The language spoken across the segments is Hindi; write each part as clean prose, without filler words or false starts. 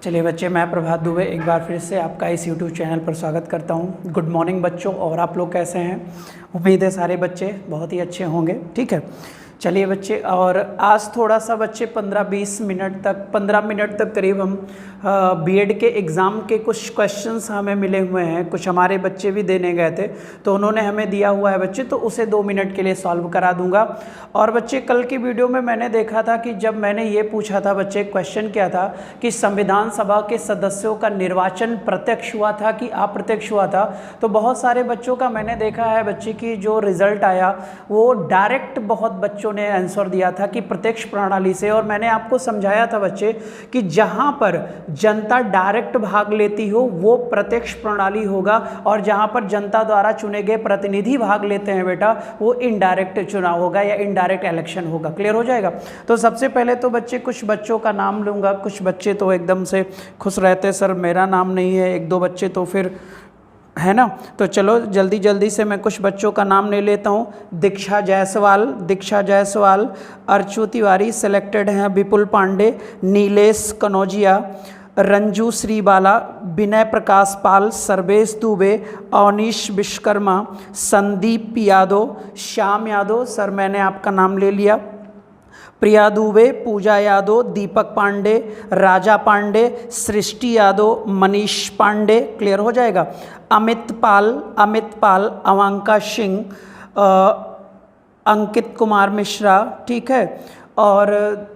चलिए बच्चे, मैं प्रभात दुबे एक बार फिर से आपका इस YouTube चैनल पर स्वागत करता हूं। गुड मॉर्निंग बच्चों, और आप लोग कैसे हैं? उम्मीद है सारे बच्चे बहुत ही अच्छे होंगे। ठीक है, चलिए बच्चे, और आज थोड़ा सा बच्चे 15 मिनट तक करीब हम बीएड के एग्ज़ाम के कुछ क्वेश्चंस हमें मिले हुए हैं। कुछ हमारे बच्चे भी देने गए थे तो उन्होंने हमें दिया हुआ है बच्चे, तो उसे 2 मिनट के लिए सॉल्व करा दूंगा। और बच्चे, कल की वीडियो में मैंने देखा था कि जब मैंने ये पूछा था बच्चे, क्वेश्चन क्या था कि संविधान सभा के सदस्यों का निर्वाचन प्रत्यक्ष हुआ था कि अप्रत्यक्ष हुआ था, तो बहुत सारे बच्चों का मैंने देखा है बच्चे की जो रिजल्ट आया वो डायरेक्ट बहुत बच्चों ने आंसर दिया था कि प्रत्यक्ष प्रणाली से। और मैंने आपको समझाया था बच्चे कि जहां पर जनता डायरेक्ट भाग लेती हो वो प्रत्यक्ष प्रणाली होगा, और जहां पर जनता द्वारा चुने गए प्रतिनिधि भाग लेते हैं बेटा, वो इनडायरेक्ट चुनाव होगा या इनडायरेक्ट इलेक्शन होगा। क्लियर हो जाएगा? तो सबसे पहले तो बच्चे कुछ बच्चों का नाम लूंगा। कुछ बच्चे तो एकदम से खुश रहते, सर मेरा नाम नहीं है, 1-2 बच्चे तो फिर है ना। तो चलो जल्दी से मैं कुछ बच्चों का नाम ले लेता हूँ। दीक्षा जायसवाल, अर्चू तिवारी सेलेक्टेड हैं, विपुल पांडे, नीलेश कनौजिया, रंजू श्रीबाला, विनय प्रकाश पाल, सर्वेश दुबे, अवनीश विश्वकर्मा, संदीप यादव, श्याम यादव, सर मैंने आपका नाम ले लिया, प्रिया दुबे, पूजा यादव, दीपक पांडे, राजा पांडे, सृष्टि यादव, मनीष पांडे। क्लियर हो जाएगा? अमित पाल, अवांका सिंह, अंकित कुमार मिश्रा, ठीक है, और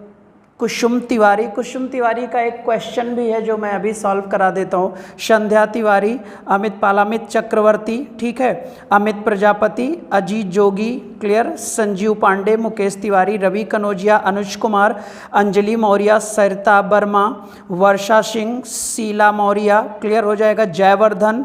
कुसुम तिवारी का एक क्वेश्चन भी है जो मैं अभी सॉल्व करा देता हूँ। संध्या तिवारी, अमित चक्रवर्ती, ठीक है, अमित प्रजापति, अजीत जोगी, क्लियर, संजीव पांडे, मुकेश तिवारी, रवि कनौजिया, अनुज कुमार, अंजलि मौर्य, सरिता वर्मा, वर्षा सिंह, शीला मौर्य, क्लियर हो जाएगा, जयवर्धन,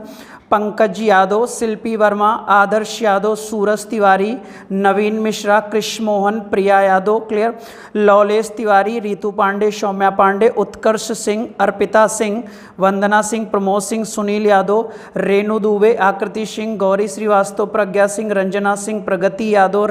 पंकज यादव, शिल्पी वर्मा, आदर्श यादव, सूरज तिवारी, नवीन मिश्रा, कृष्ण मोहन, प्रिया यादव, क्लियर, लौलेश तिवारी, रितु पांडे, सौम्या पांडे, उत्कर्ष सिंह, अर्पिता सिंह, वंदना सिंह, प्रमोद सिंह, सुनील यादव, रेणु दुबे, आकृति सिंह, गौरी श्रीवास्तव, प्रज्ञा सिंह, रंजना सिंह, प्रगति यादव,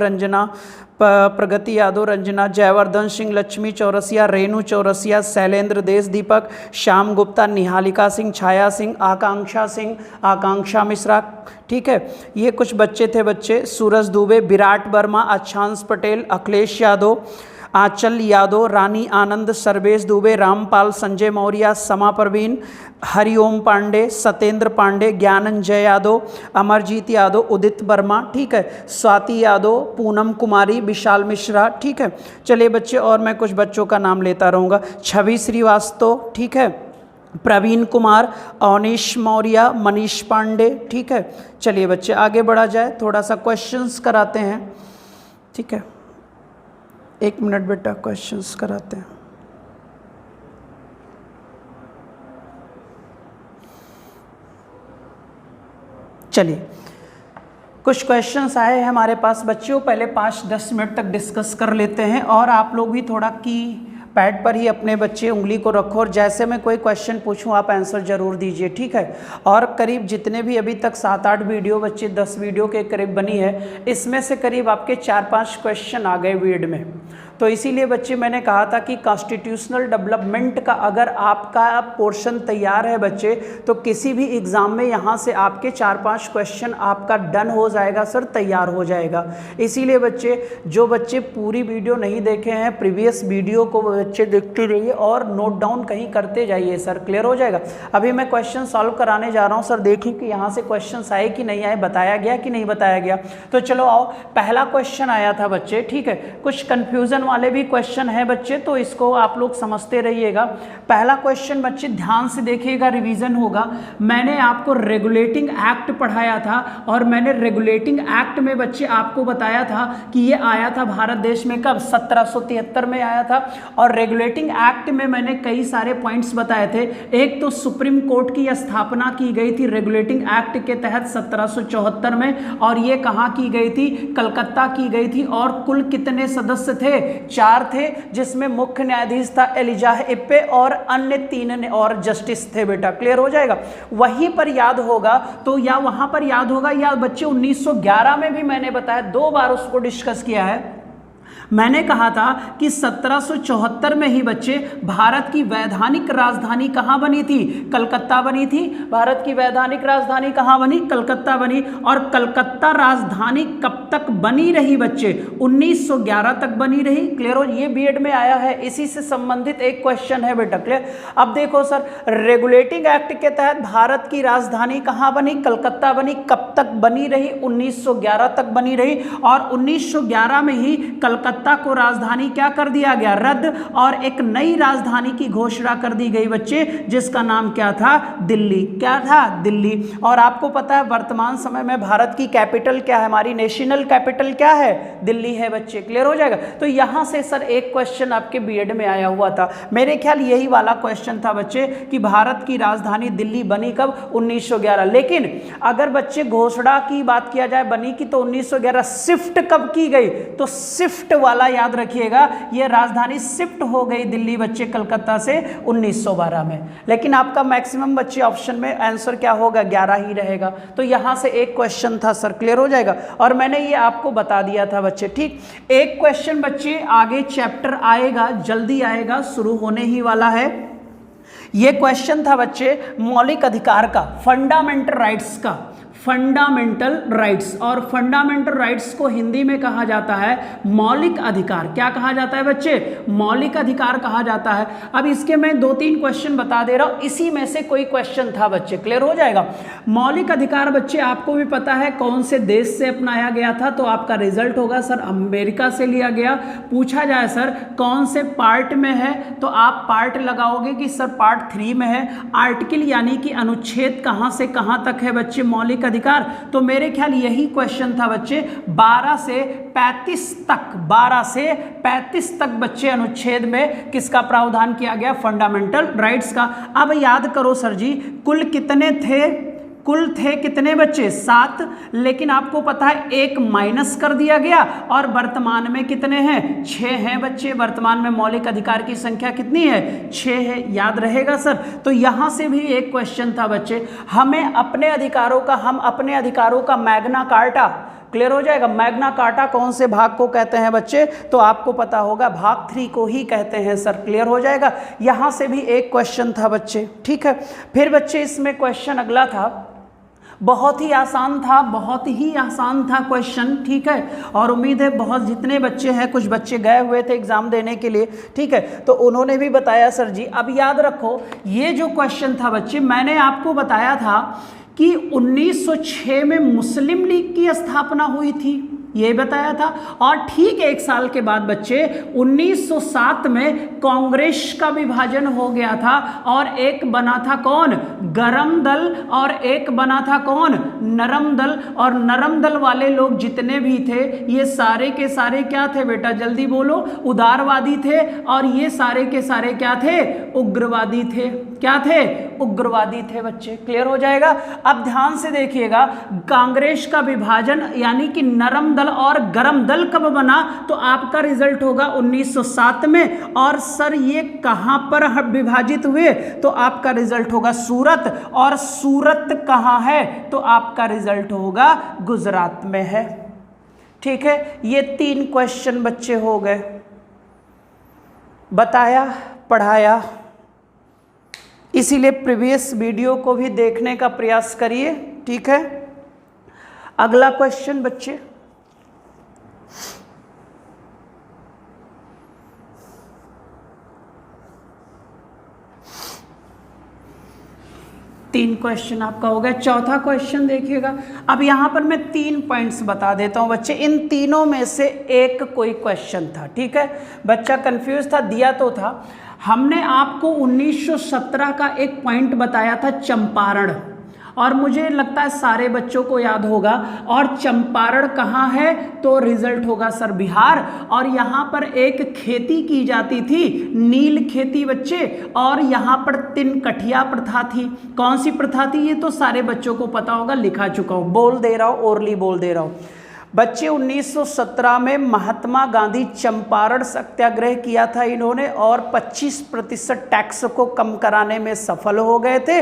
रंजना, जयवर्धन सिंह, लक्ष्मी चौरसिया, रेणु चौरसिया, शैलेंद्र देश, दीपक, श्याम गुप्ता, निहालिका सिंह, छाया सिंह, आकांक्षा मिश्रा, ठीक है। ये कुछ बच्चे थे बच्चे। सूरज दुबे, विराट वर्मा, अक्षांश पटेल, अखिलेश यादव, आंचल यादव, रानी आनंद, सर्वेश दुबे, रामपाल, संजय मौर्य, समा परवीन, हरिओम पांडे, सत्येंद्र पांडे, ज्ञानंजय यादव, अमरजीत यादव, उदित वर्मा, ठीक है, स्वाति यादव, पूनम कुमारी, विशाल मिश्रा, ठीक है। चलिए बच्चे, और मैं कुछ बच्चों का नाम लेता रहूँगा। छवि श्रीवास्तव, ठीक है, प्रवीण कुमार, अवनीश मौर्य, मनीष पांडे, ठीक है। चलिए बच्चे आगे बढ़ा जाए, थोड़ा सा क्वेश्चंस कराते हैं, ठीक है। 1 मिनट बेटा, क्वेश्चंस कराते हैं। चलिए, कुछ क्वेश्चंस आए हैं हमारे पास बच्चों, पहले 5-10 मिनट तक डिस्कस कर लेते हैं। और आप लोग भी थोड़ा की पैड पर ही अपने बच्चे उंगली को रखो, और जैसे मैं कोई क्वेश्चन पूछूं आप आंसर जरूर दीजिए, ठीक है। और करीब जितने भी अभी तक 7-8 वीडियो बच्चे 10 वीडियो के करीब बनी है, इसमें से करीब आपके 4-5 क्वेश्चन आ गए बीएड में। तो इसीलिए बच्चे मैंने कहा था कि कॉन्स्टिट्यूशनल डेवलपमेंट का अगर आपका पोर्शन तैयार है बच्चे, तो किसी भी एग्ज़ाम में यहाँ से आपके 4-5 क्वेश्चन आपका डन हो जाएगा सर, तैयार हो जाएगा। इसीलिए बच्चे, जो बच्चे पूरी वीडियो नहीं देखे हैं, प्रीवियस वीडियो को बच्चे देखते रहिए और नोट डाउन कहीं करते जाइए सर। क्लियर हो जाएगा? अभी मैं क्वेश्चन सॉल्व कराने जा रहा हूँ सर, देखिए कि यहाँ से क्वेश्चन आए कि नहीं आए, बताया गया कि नहीं बताया गया। तो चलो आओ, पहला क्वेश्चन आया था बच्चे, ठीक है। कुछ कन्फ्यूज़न वाले भी क्वेश्चन है बच्चे, तो इसको आप लोग समझते रहिएगा। पहला क्वेश्चन बच्चे ध्यान से देखिएगा, रिवीजन होगा। मैंने आपको रेगुलेटिंग एक्ट पढ़ाया था, और मैंने रेगुलेटिंग एक्ट में बच्चे आपको बताया था कि ये आया था भारत देश में कब? 1773 में आया था। और रेगुलेटिंग एक्ट में मैंने कई सारे पॉइंट्स बताए थे। एक तो सुप्रीम कोर्ट की स्थापना की गई थी रेगुलेटिंग एक्ट के तहत 1774 में, और ये कहाँ की गई थी? कलकत्ता की गई थी। और कुल कितने सदस्य थे? 4 थे, जिसमें मुख्य न्यायाधीश था एलिजाह इप्पे, और अन्य 3 और जस्टिस थे बेटा। क्लियर हो जाएगा? वहीं पर याद होगा तो, या वहां पर याद होगा, या बच्चे 1911 में भी मैंने बताया, 2 बार उसको डिस्कस किया है। मैंने कहा था कि 1774 में ही बच्चे भारत की वैधानिक राजधानी कहाँ बनी थी? कलकत्ता बनी थी। भारत की वैधानिक राजधानी कहाँ बनी? कलकत्ता बनी। और कलकत्ता राजधानी कब तक बनी रही बच्चे? 1911 तक बनी रही। क्लियर हो? ये बीएड में आया है, इसी से संबंधित एक क्वेश्चन है बेटा। क्लियर? अब देखो सर, रेगुलेटिंग एक्ट के तहत भारत की राजधानी कहाँ बनी? कलकत्ता बनी। कब तक बनी रही? 1911 तक बनी रही। और 1911 में ही कलकत्ता को राजधानी क्या कर दिया गया? रद्द। और एक नई राजधानी की घोषणा कर दी गई बच्चे, जिसका नाम क्या था? दिल्ली। क्या था? दिल्ली। और आपको पता है वर्तमान समय में भारत की कैपिटल क्या है? हमारी नेशनल कैपिटल क्या है? दिल्ली है बच्चे। क्लियर हो जाएगा? तो यहां से सर एक क्वेश्चन आपके बीएड में आया हुआ था, मेरे ख्याल यही वाला क्वेश्चन था बच्चे कि भारत की राजधानी दिल्ली बनी कब? 1911। लेकिन अगर बच्चे घोषणा की बात किया जाए बनी की, तो 1911। शिफ्ट कब की गई? तो शिफ्ट वाला याद रखिएगा, यह राजधानी शिफ्ट हो गई दिल्ली बच्चे कलकत्ता से 1912 में। लेकिन आपका मैक्सिमम बच्चे ऑप्शन में आंसर क्या होगा? 11 ही रहेगा। तो यहां से एक क्वेश्चन था सर। क्लियर हो जाएगा? और मैंने ये आपको बता दिया था बच्चे। ठीक, एक क्वेश्चन बच्चे आगे चैप्टर आएगा, जल्दी आएगा, शुरू होने ही वाला है। ये क्वेश्चन था बच्चे मौलिक अधिकार का, फंडामेंटल राइट्स का। फंडामेंटल राइट्स, और फंडामेंटल राइट्स को हिंदी में कहा जाता है मौलिक अधिकार। क्या कहा जाता है बच्चे? मौलिक अधिकार कहा जाता है। अब इसके मैं 2-3 क्वेश्चन बता दे रहा हूं, इसी में से कोई क्वेश्चन था बच्चे। क्लियर हो जाएगा? मौलिक अधिकार बच्चे आपको भी पता है कौन से देश से अपनाया गया था, तो आपका रिजल्ट होगा सर अमेरिका से लिया गया। पूछा जाए सर कौन से पार्ट में है, तो आप पार्ट लगाओगे कि सर पार्ट 3 में है। आर्टिकल यानी कि अनुच्छेद कहां से कहां तक है बच्चे मौलिक अधिकार? तो मेरे ख्याल यही क्वेश्चन था बच्चे 12 से 35 तक। 12 से 35 तक बच्चे अनुच्छेद में किसका प्रावधान किया गया? फंडामेंटल राइट्स का। अब याद करो सर जी, कुल कितने थे? कुल थे कितने बच्चे? 7। लेकिन आपको पता है एक माइनस कर दिया गया, और वर्तमान में कितने हैं? 6 हैं बच्चे। वर्तमान में मौलिक अधिकार की संख्या कितनी है? 6 है। याद रहेगा सर? तो यहां से भी एक क्वेश्चन था बच्चे, हम अपने अधिकारों का मैग्ना कार्टा। क्लियर हो जाएगा? मैग्ना कार्टा कौन से भाग को कहते हैं बच्चे? तो आपको पता होगा भाग 3 को ही कहते हैं सर। क्लियर हो जाएगा? यहां से भी एक क्वेश्चन था बच्चे। ठीक है, फिर बच्चे इसमें क्वेश्चन अगला था, बहुत ही आसान था, बहुत ही आसान था क्वेश्चन। ठीक है, और उम्मीद है बहुत जितने बच्चे हैं, कुछ बच्चे गए हुए थे एग्जाम देने के लिए, ठीक है, तो उन्होंने भी बताया सर जी। अब याद रखो, ये जो क्वेश्चन था बच्चे, मैंने आपको बताया था कि 1906 में मुस्लिम लीग की स्थापना हुई थी, ये बताया था। और ठीक 1 साल के बाद बच्चे 1907 में कांग्रेस का विभाजन हो गया था, और एक बना था कौन? गरम दल, और एक बना था कौन? नरम दल। और नरम दल वाले लोग जितने भी थे, ये सारे के सारे क्या थे बेटा? जल्दी बोलो। उदारवादी थे। और ये सारे के सारे क्या थे? उग्रवादी थे। क्या थे? उग्रवादी थे बच्चे। क्लियर हो जाएगा? अब ध्यान से देखिएगा, कांग्रेस का विभाजन यानी कि नरम दल और गरम दल कब बना? तो आपका रिजल्ट होगा 1907 में। और सर ये कहां पर विभाजित हुए? तो आपका रिजल्ट होगा सूरत। और सूरत कहां है? तो आपका रिजल्ट होगा गुजरात में है। ठीक है, ये 3 क्वेश्चन बच्चे हो गए, बताया, पढ़ाया। इसीलिए प्रीवियस वीडियो को भी देखने का प्रयास करिए। ठीक है, अगला क्वेश्चन बच्चे, तीन क्वेश्चन आपका हो गया। चौथा क्वेश्चन देखिएगा। अब यहां पर मैं 3 पॉइंट्स बता देता हूं बच्चे, इन तीनों में से एक कोई क्वेश्चन था। ठीक है, बच्चा कंफ्यूज था, दिया तो था। हमने आपको 1917 का एक पॉइंट बताया था, चंपारण, और मुझे लगता है सारे बच्चों को याद होगा। और चंपारण कहाँ है? तो रिजल्ट होगा सर बिहार। और यहाँ पर एक खेती की जाती थी, नील खेती बच्चे, और यहाँ पर 3 कठिया प्रथा थी। कौन सी प्रथा थी? ये तो सारे बच्चों को पता होगा, लिखा चुका हूँ, बोल दे रहा हूँ, ओरली बोल दे रहा हूँ। बच्चे 1917 में महात्मा गांधी चंपारण सत्याग्रह किया था इन्होंने, और 25% टैक्स को कम कराने में सफल हो गए थे।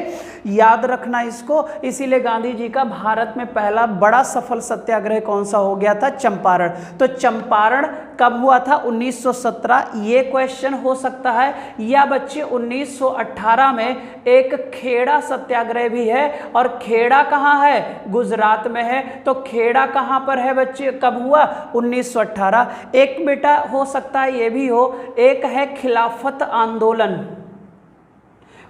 याद रखना इसको। इसीलिए गांधी जी का भारत में पहला बड़ा सफल सत्याग्रह कौन सा हो गया था? चंपारण। तो चंपारण कब हुआ था? 1917, ये क्वेश्चन हो सकता है। या बच्चे 1918 में एक खेड़ा सत्याग्रह भी है, और खेड़ा कहाँ है? गुजरात में है। तो खेड़ा कहाँ पर है बच्चे? कब हुआ? 1918। एक बेटा हो सकता है ये भी हो, एक है खिलाफत आंदोलन।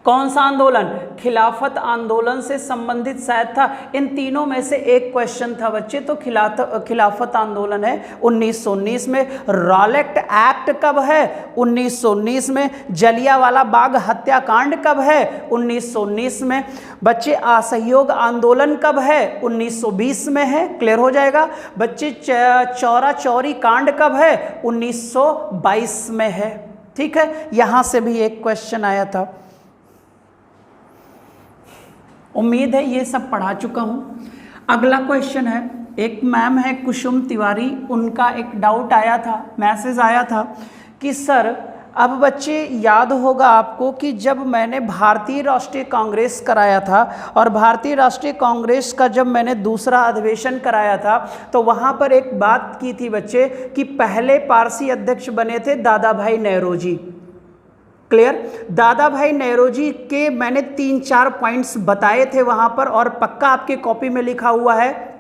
कौन सा आंदोलन? खिलाफत आंदोलन से संबंधित शायद था। इन तीनों में से एक क्वेश्चन था बच्चे। तो खिलाफत आंदोलन है 1919 में। रॉलेट एक्ट कब है? 1919 में। जलियांवाला बाग हत्याकांड कब है? 1919 में। बच्चे असहयोग आंदोलन कब है? 1920 में है। क्लियर हो जाएगा बच्चे। चौरा चौरी कांड कब है? 1922 में है। ठीक है, यहां से भी एक क्वेश्चन आया था। उम्मीद है ये सब पढ़ा चुका हूँ। अगला क्वेश्चन है, एक मैम है कुसुम तिवारी, उनका एक डाउट आया था, मैसेज आया था कि सर अब बच्चे याद होगा आपको कि जब मैंने भारतीय राष्ट्रीय कांग्रेस कराया था, और भारतीय राष्ट्रीय कांग्रेस का जब मैंने दूसरा अधिवेशन कराया था, तो वहाँ पर एक बात की थी बच्चे कि पहले पारसी अध्यक्ष बने थे दादा भाई नेहरूजी। क्लियर? दादा भाई नेहरूजी के मैंने 3-4 पॉइंट्स बताए थे वहाँ पर, और पक्का आपके कॉपी में लिखा हुआ है।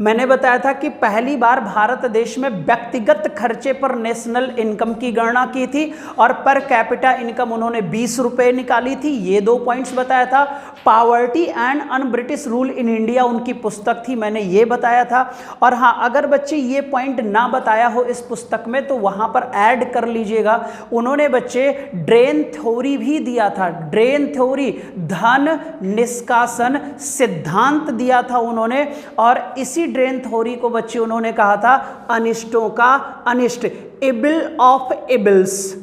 मैंने बताया था कि पहली बार भारत देश में व्यक्तिगत खर्चे पर नेशनल इनकम की गणना की थी, और पर कैपिटा इनकम उन्होंने 20 रुपये निकाली थी। ये 2 पॉइंट्स बताया था। Poverty and un British rule in India उनकी पुस्तक थी, मैंने ये बताया था। और हाँ, अगर बच्चे ये पॉइंट ना बताया हो इस पुस्तक में तो वहाँ पर ऐड कर लीजिएगा। उन्होंने बच्चे ड्रेन थ्योरी भी दिया था। ड्रेन थ्योरी, धन निष्कासन सिद्धांत दिया था उन्होंने, और इसी ड्रेन थ्योरी को बच्चे उन्होंने कहा था अनिष्टों का अनिष्ट, इबिल ऑफ इबिल्स।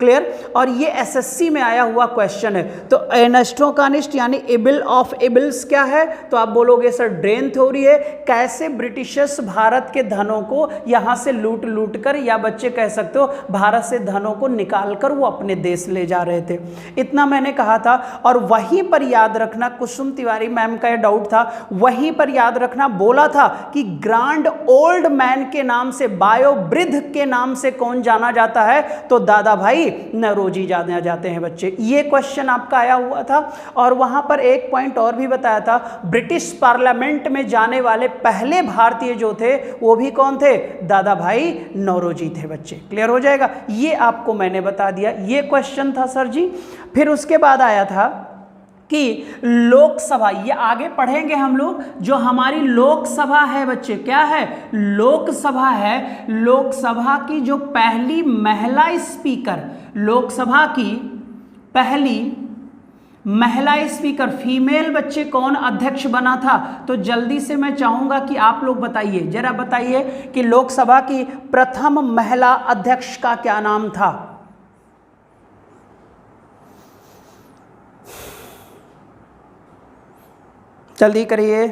क्लियर? और ये एसएससी में आया हुआ क्वेश्चन है। तो अनिष्टों का अनिष्ट यानी इबिल ऑफ इबिल्स क्या है? तो आप बोलोगे सर ड्रेन थ्योरी है, कैसे ब्रिटिशर्स भारत के धनों को यहाँ से लूट लूट कर, या बच्चे कह सकते हो भारत से धनों को निकाल कर वो अपने देश ले जा रहे थे। इतना मैंने कहा था। और वहीं पर याद रखना, कुसुम तिवारी मैम का डाउट था, वहीं पर याद रखना बोला था कि ग्रांड ओल्ड मैन के नाम से, बायो वृद्ध के नाम से कौन जाना जाता है? तो दादा भाई नेहरूजी जाने जाते हैं बच्चे। ये क्वेश्चन आपका आया हुआ था। और वहां पर एक पॉइंट और भी बताया था, ब्रिटिश पार्लियामेंट में जाने वाले पहले भारतीय जो थे वो भी कौन थे? दादा भाई नेहरूजी थे बच्चे। क्लियर हो जाएगा? ये आपको मैंने बता दिया। ये क्वेश्चन था सर जी। फिर उसके बाद आया था कि लोकसभा, ये आगे पढ़ेंगे हम लोग, जो हमारी लोकसभा है बच्चे, क्या है? लोकसभा है। लोकसभा की जो पहली महिला स्पीकर, लोकसभा की पहली महिला स्पीकर, फीमेल बच्चे कौन अध्यक्ष बना था? तो जल्दी से मैं चाहूंगा कि आप लोग बताइए, जरा बताइए कि लोकसभा की प्रथम महिला अध्यक्ष का क्या नाम था? जल्दी करिए।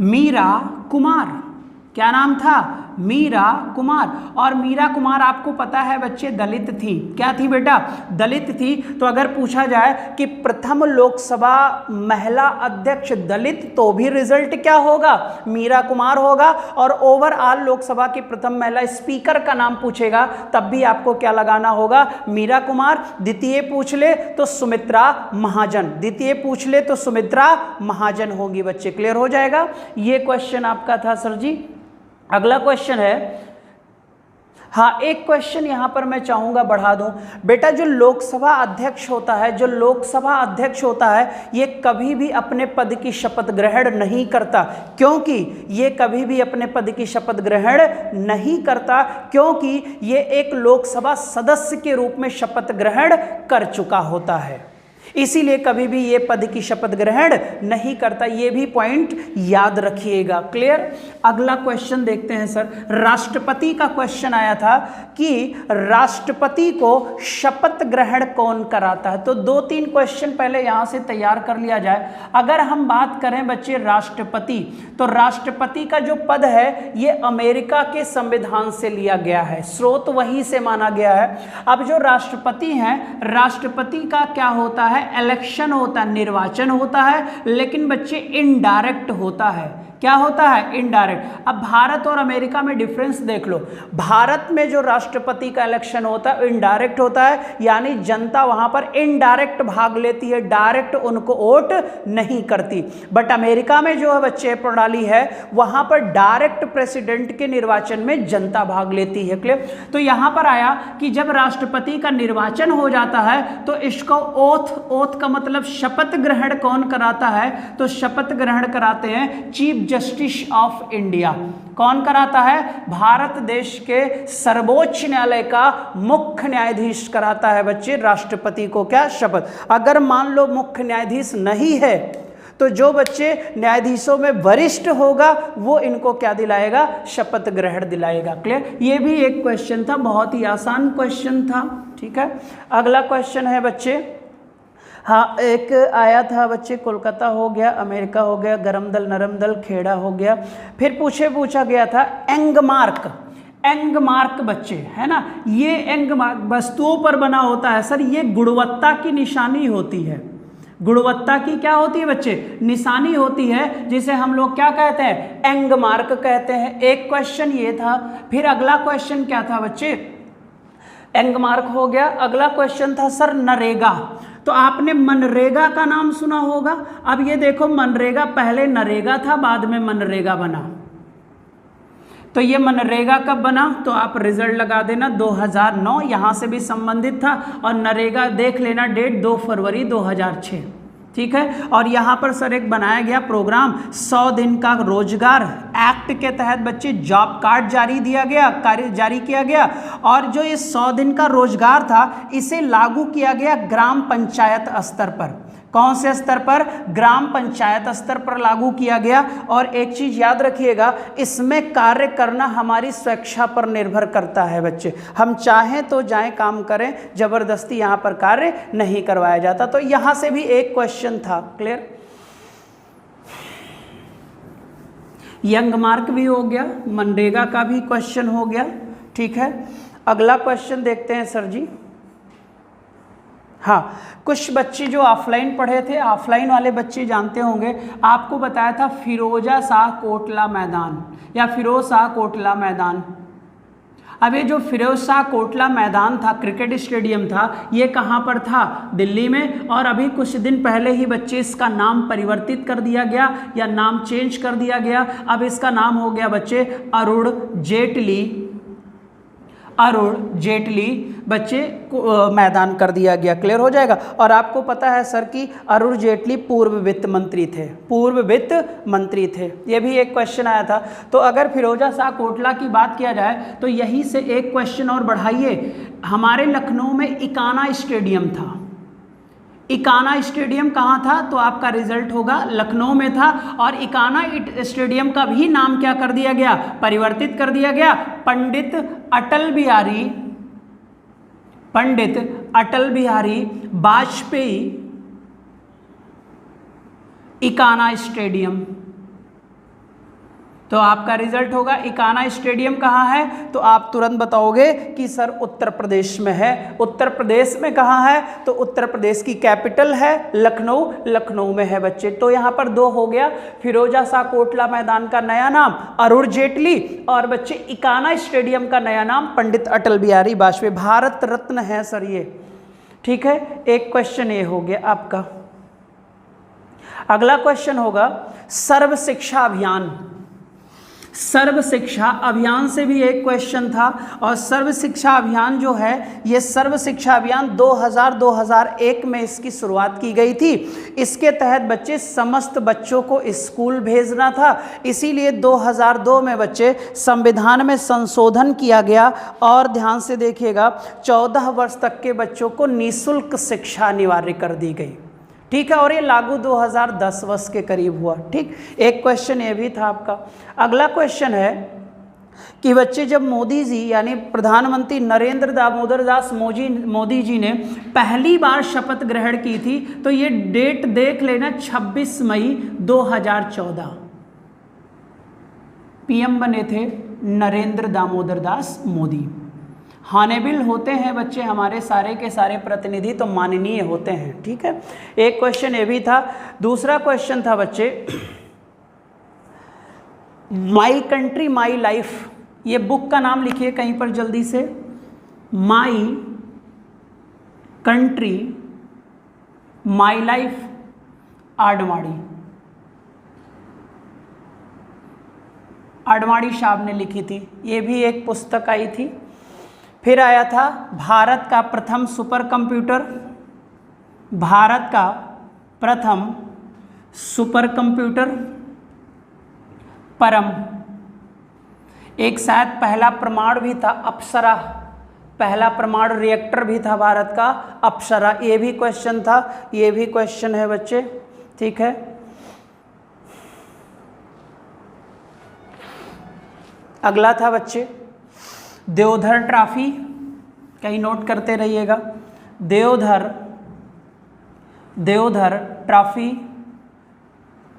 मीरा कुमार। क्या नाम था? मीरा कुमार। और मीरा कुमार आपको पता है बच्चे दलित थी। क्या थी बेटा? दलित थी। तो अगर पूछा जाए कि प्रथम लोकसभा महिला अध्यक्ष दलित, तो भी रिजल्ट क्या होगा? मीरा कुमार होगा। और ओवरऑल लोकसभा की प्रथम महिला स्पीकर का नाम पूछेगा तब भी आपको क्या लगाना होगा? मीरा कुमार। द्वितीय पूछ ले तो सुमित्रा महाजन, द्वितीय पूछ ले तो सुमित्रा महाजन होगी बच्चे। क्लियर हो जाएगा? ये क्वेश्चन आपका था सर जी। अगला क्वेश्चन है, हाँ एक क्वेश्चन यहां पर मैं चाहूंगा बढ़ा दूं बेटा। जो लोकसभा अध्यक्ष होता है, जो लोकसभा अध्यक्ष होता है, ये कभी भी अपने पद की शपथ ग्रहण नहीं करता। क्योंकि ये कभी भी अपने पद की शपथ ग्रहण नहीं करता, क्योंकि ये एक लोकसभा सदस्य के रूप में शपथ ग्रहण कर चुका होता है। इसीलिए कभी भी ये पद की शपथ ग्रहण नहीं करता, ये भी पॉइंट याद रखिएगा। क्लियर। अगला क्वेश्चन देखते हैं सर। राष्ट्रपति का क्वेश्चन आया था कि राष्ट्रपति को शपथ ग्रहण कौन कराता है। तो 2-3 क्वेश्चन पहले यहां से तैयार कर लिया जाए। अगर हम बात करें बच्चे राष्ट्रपति, तो राष्ट्रपति का जो पद है ये अमेरिका के संविधान से लिया गया है, स्रोत वहीं से माना गया है। अब जो राष्ट्रपति हैं, राष्ट्रपति का क्या होता है, इलेक्शन होता है, निर्वाचन होता है, लेकिन बच्चे इनडायरेक्ट होता है। क्या होता है, इनडायरेक्ट। अब भारत और अमेरिका में डिफरेंस देख लो। भारत में जो राष्ट्रपति का इलेक्शन होता है इनडायरेक्ट होता है, यानी जनता वहां पर इनडायरेक्ट भाग लेती है, डायरेक्ट उनको वोट नहीं करती। बट अमेरिका में जो है बच्चे प्रणाली है, वहां पर डायरेक्ट प्रेसिडेंट के निर्वाचन में जनता भाग लेती है। क्लियर। तो यहां पर आया कि जब राष्ट्रपति का निर्वाचन हो जाता है तो इसको ओथ का मतलब शपथ ग्रहण कौन कराता है, तो शपथ ग्रहण कराते हैं चीफ जस्टिस ऑफ इंडिया। कौन कराता है, भारत देश के सर्वोच्च न्यायालय का मुख्य न्यायाधीश कराता है बच्चे राष्ट्रपति को क्या, शपथ। अगर मान लो मुख्य न्यायाधीश नहीं है तो जो बच्चे न्यायाधीशों में वरिष्ठ होगा वो इनको क्या दिलाएगा, शपथ ग्रहण दिलाएगा। क्लियर। ये भी एक क्वेश्चन था, बहुत ही आसान क्वेश्चन था। ठीक है। अगला क्वेश्चन है बच्चे, हाँ एक आया था बच्चे, कोलकाता हो गया, अमेरिका हो गया, गरम दल नरम दल, खेड़ा हो गया। फिर पूछा गया था एंगमार्क। एंगमार्क बच्चे है ना, ये एंगमार्क वस्तुओं पर बना होता है सर, ये गुणवत्ता की निशानी होती है। गुणवत्ता की क्या होती है बच्चे, निशानी होती है, जिसे हम लोग क्या कहते हैं, एंगमार्क कहते हैं। एक क्वेश्चन ये था। फिर अगला क्वेश्चन क्या था बच्चे, एंगमार्क हो गया। अगला क्वेश्चन था सर नरेगा। तो आपने मनरेगा का नाम सुना होगा। अब ये देखो मनरेगा पहले नरेगा था, बाद में मनरेगा बना। तो ये मनरेगा कब बना, तो आप रिजल्ट लगा देना 2009, यहां से भी संबंधित था। और नरेगा देख लेना डेट 2 फरवरी 2006। ठीक है। और यहाँ पर सर एक बनाया गया प्रोग्राम 100 दिन का रोजगार एक्ट के तहत बच्चे जॉब कार्ड जारी किया गया। और जो ये 100 दिन का रोजगार था इसे लागू किया गया ग्राम पंचायत स्तर पर। कौन से स्तर पर, ग्राम पंचायत स्तर पर लागू किया गया। और एक चीज याद रखिएगा, इसमें कार्य करना हमारी स्वेच्छा पर निर्भर करता है बच्चे। हम चाहें तो जाएं काम करें, जबरदस्ती यहाँ पर कार्य नहीं करवाया जाता। तो यहाँ से भी एक क्वेश्चन था। क्लियर। यंग मार्क भी हो गया, मनरेगा का भी क्वेश्चन हो गया। ठीक है। अगला क्वेश्चन देखते हैं सर जी। हाँ, कुछ बच्चे जो ऑफलाइन पढ़े थे, ऑफलाइन वाले बच्चे जानते होंगे, आपको बताया था फिरोजा शाह कोटला मैदान या फिरोज शाह कोटला मैदान। अब ये जो फिरोज शाह कोटला मैदान था, क्रिकेट स्टेडियम था, ये कहाँ पर था, दिल्ली में। और अभी कुछ दिन पहले ही बच्चे इसका नाम परिवर्तित कर दिया गया या नाम चेंज कर दिया गया। अब इसका नाम हो गया बच्चे अरुण जेटली बच्चे मैदान कर दिया गया। क्लियर हो जाएगा। और आपको पता है सर कि अरुण जेटली पूर्व वित्त मंत्री थे। ये भी एक क्वेश्चन आया था। तो अगर फिरोजा शाह कोटला की बात किया जाए तो यहीं से एक क्वेश्चन और बढ़ाइए। हमारे लखनऊ में इकाना स्टेडियम था। इकाना स्टेडियम कहाँ था, तो आपका रिजल्ट होगा लखनऊ में था। और इकाना स्टेडियम का भी नाम क्या कर दिया गया, परिवर्तित कर दिया गया। पंडित अटल बिहारी वाजपेयी इकाना स्टेडियम। तो आपका रिजल्ट होगा इकाना स्टेडियम कहाँ है, तो आप तुरंत बताओगे कि सर उत्तर प्रदेश में है। उत्तर प्रदेश में कहाँ है, तो उत्तर प्रदेश की कैपिटल है लखनऊ में है बच्चे। तो यहाँ पर 2 हो गया। फिरोजा शाह कोटला मैदान का नया नाम अरुण जेटली, और बच्चे इकाना स्टेडियम का नया नाम पंडित अटल बिहारी वाजपेयी, भारत रत्न है सर ये। ठीक है। एक क्वेश्चन ये हो गया आपका। अगला क्वेश्चन होगा सर्व शिक्षा अभियान। सर्व शिक्षा अभियान से भी एक क्वेश्चन था, और सर्व शिक्षा अभियान जो है ये सर्व शिक्षा अभियान 2001 में इसकी शुरुआत की गई थी। इसके तहत बच्चे समस्त बच्चों को स्कूल भेजना था, इसीलिए 2002 में बच्चे संविधान में संशोधन किया गया और ध्यान से देखिएगा 14 वर्ष तक के बच्चों को निःशुल्क शिक्षा अनिवार्य कर दी गई। ठीक है, और ये लागू 2010 वर्ष के करीब हुआ। ठीक, एक क्वेश्चन ये भी था आपका। अगला क्वेश्चन है कि बच्चे जब मोदी जी यानी प्रधानमंत्री नरेंद्र दामोदर दास मोदी जी ने पहली बार शपथ ग्रहण की थी, तो ये डेट देख लेना 26 मई 2014। पीएम बने थे नरेंद्र दामोदर दास मोदी। हॉनेबल होते हैं बच्चे हमारे सारे के सारे प्रतिनिधि, तो माननीय होते हैं। ठीक है, एक क्वेश्चन ये भी था। दूसरा क्वेश्चन था बच्चे माई कंट्री माई लाइफ, ये बुक का नाम लिखिए कहीं पर जल्दी से। My country my life, Advani साहब ने लिखी थी, ये भी एक पुस्तक आई थी। फिर आया था भारत का प्रथम सुपर कंप्यूटर, भारत का प्रथम सुपर कंप्यूटर परम। एक शायद पहला परमाणु भी था अप्सरा, पहला परमाणु रिएक्टर भी था भारत का अप्सरा, ये भी क्वेश्चन था, ये भी क्वेश्चन है बच्चे। ठीक है, अगला था बच्चे देवधर ट्रॉफी, कहीं नोट करते रहिएगा। देवधर ट्रॉफी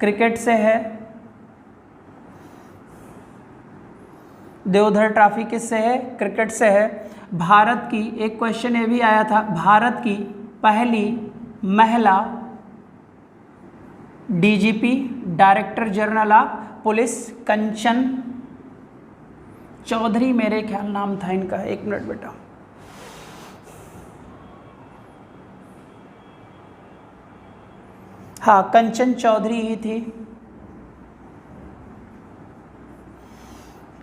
क्रिकेट से है। देवधर ट्रॉफी किससे है? क्रिकेट से है। भारत की, एक क्वेश्चन ये भी आया था, भारत की पहली महिला DGP director general of police Kanchan Chaudhary, मेरे ख्याल नाम था इनका। एक मिनट बेटा, हाँ कंचन चौधरी ही थी,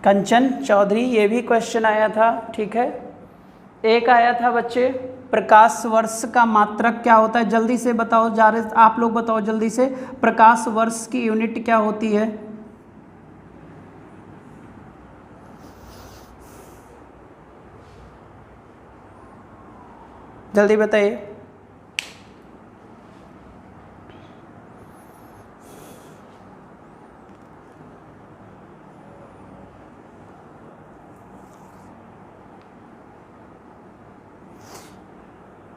कंचन चौधरी, ये भी क्वेश्चन आया था। ठीक है, एक आया था बच्चे प्रकाश वर्ष का मात्रक क्या होता है, जल्दी से बताओ, जा रहे आप लोग बताओ जल्दी से, प्रकाश वर्ष की यूनिट क्या होती है? जल्दी बताइए।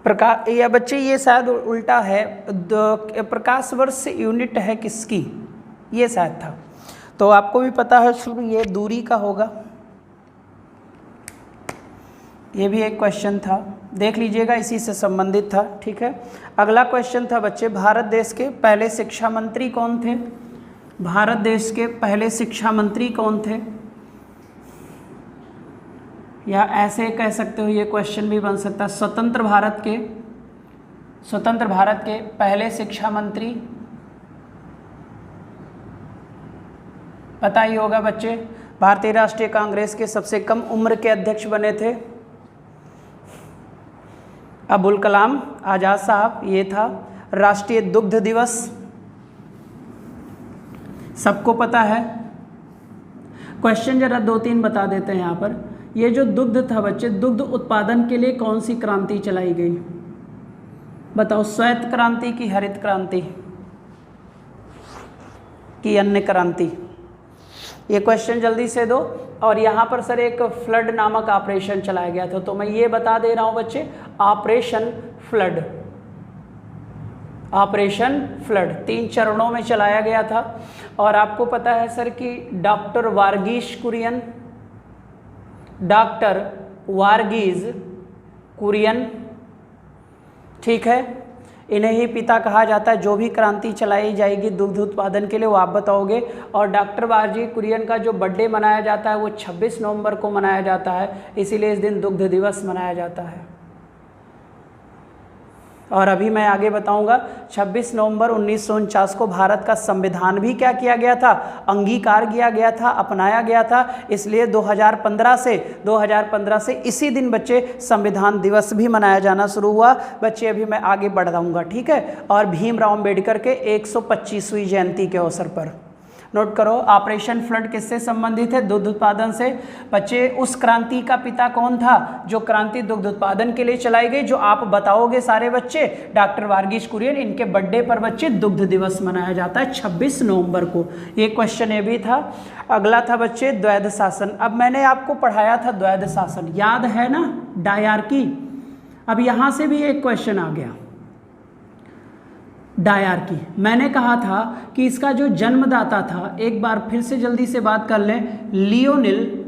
प्रकाश या बच्चे ये शायद उल्टा है, प्रकाश वर्ष यूनिट है किसकी, ये शायद था, तो आपको भी पता है ये दूरी का होगा। ये भी एक क्वेश्चन था, देख लीजिएगा, इसी से संबंधित था। ठीक है, अगला क्वेश्चन था बच्चे भारत देश के पहले शिक्षा मंत्री कौन थे? भारत देश के पहले शिक्षा मंत्री कौन थे? या ऐसे कह सकते हो, ये क्वेश्चन भी बन सकता है, स्वतंत्र भारत के पहले शिक्षा मंत्री पता ही होगा बच्चे। भारतीय राष्ट्रीय कांग्रेस के सबसे कम उम्र के अध्यक्ष बने थे अबुल कलाम आज़ाद साहब, ये था। राष्ट्रीय दुग्ध दिवस सबको पता है। क्वेश्चन जरा 2-3 बता देते हैं यहाँ पर। ये जो दुग्ध था बच्चे, दुग्ध उत्पादन के लिए कौन सी क्रांति चलाई गई? बताओ, श्वेत क्रांति की हरित क्रांति की अन्य क्रांति? ये क्वेश्चन जल्दी से दो। और यहाँ पर सर एक फ्लड नामक ऑपरेशन चलाया गया था, तो मैं ये बता दे रहा हूँ बच्चे, ऑपरेशन फ्लड 3 चरणों में चलाया गया था। और आपको पता है सर कि डॉक्टर वार्गीज कुरियन, ठीक है, इन्हें ही पिता कहा जाता है। जो भी क्रांति चलाई जाएगी दुग्ध उत्पादन के लिए वो आप बताओगे। और डॉक्टर वार्गीज कुरियन का जो बर्थडे मनाया जाता है वो 26 नवंबर को मनाया जाता है, इसीलिए इस दिन दुग्ध दिवस मनाया जाता है। और अभी मैं आगे बताऊंगा 26 नवंबर 1949 को भारत का संविधान भी क्या किया गया था, अंगीकार किया गया था, अपनाया गया था। इसलिए 2015 से इसी दिन बच्चे संविधान दिवस भी मनाया जाना शुरू हुआ। बच्चे अभी मैं आगे बढ़ जाऊंगा, ठीक है। और भीमराव अंबेडकर के 125वीं जयंती के अवसर पर नोट करो, ऑपरेशन फ्लड किससे संबंधित है, दुग्ध उत्पादन से। बच्चे उस क्रांति का पिता कौन था जो क्रांति दुग्ध उत्पादन के लिए चलाई गई, जो आप बताओगे सारे बच्चे, डॉक्टर वर्गीस कुरियन। इनके बर्थडे पर बच्चे दुग्ध दिवस मनाया जाता है 26 नवंबर को। ये क्वेश्चन ये भी था। अगला था बच्चे द्वैध शासन। अब मैंने आपको पढ़ाया था द्वैध शासन, याद है ना, डायरकी। अब यहाँ से भी एक क्वेश्चन आ गया, डायरकी। मैंने कहा था कि इसका जो जन्मदाता था, एक बार फिर से जल्दी से बात कर लें, लियोनिल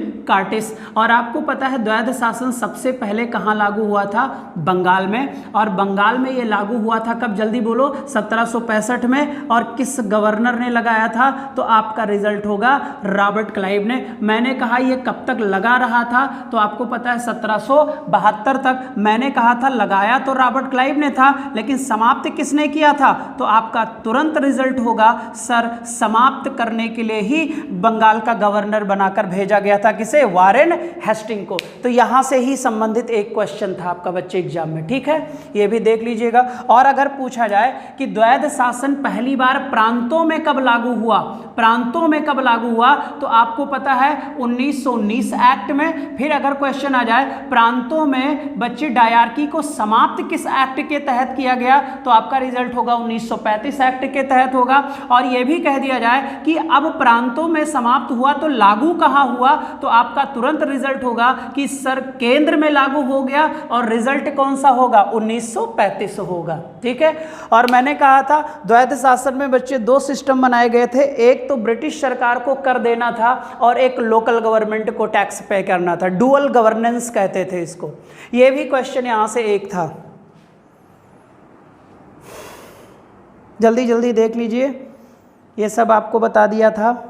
कार्टिस। और आपको पता है द्वैध शासन सबसे पहले कहाँ लागू हुआ था, बंगाल में। और बंगाल में ये लागू हुआ था कब, जल्दी बोलो, 1765 में। और किस गवर्नर ने लगाया था, तो आपका रिजल्ट होगा रॉबर्ट क्लाइव ने। मैंने कहा ये कब तक लगा रहा था, तो आपको पता है 1772 तक। मैंने कहा था लगाया तो रॉबर्ट क्लाइव ने था, लेकिन समाप्त किसने किया था, तो आपका तुरंत रिजल्ट होगा सर, समाप्त करने के लिए ही बंगाल का गवर्नर बनाकर भेजा गया था, किसे, वारेन हेस्टिंग को। तो यहां से ही संबंधित एक क्वेश्चन था आपका बच्चे एग्जाम में, ठीक है, ये भी देख लीजिएगा। और अगर पूछा जाए कि द्वैध शासन पहली बार प्रांतों में कब लागू हुआ, प्रांतों में कब लागू हुआ, तो आपको पता है 1919 एक्ट में। फिर अगर क्वेश्चन आ जाए प्रांतों में बच्चे डायरकी को समाप्त किस एक्ट के तहत किया गया, तो आपका रिजल्ट होगा 1935 एक्ट के तहत होगा। और यह भी कह दिया जाए कि अब प्रांतों में समाप्त हुआ तो लागू कहां हुआ, तो आपका तुरंत रिजल्ट होगा कि सर केंद्र में लागू हो गया। और रिजल्ट कौन सा होगा, 1935 होगा, ठीक है। और मैंने कहा था द्वैध शासन में बच्चे दो सिस्टम बनाए गए थे, एक तो ब्रिटिश सरकार को कर देना था और एक लोकल गवर्नमेंट को टैक्स पे करना था, डुअल गवर्नेंस कहते थे इसको। यह भी क्वेश्चन यहां से एक था, जल्दी जल्दी देख लीजिए, ये सब आपको बता दिया था।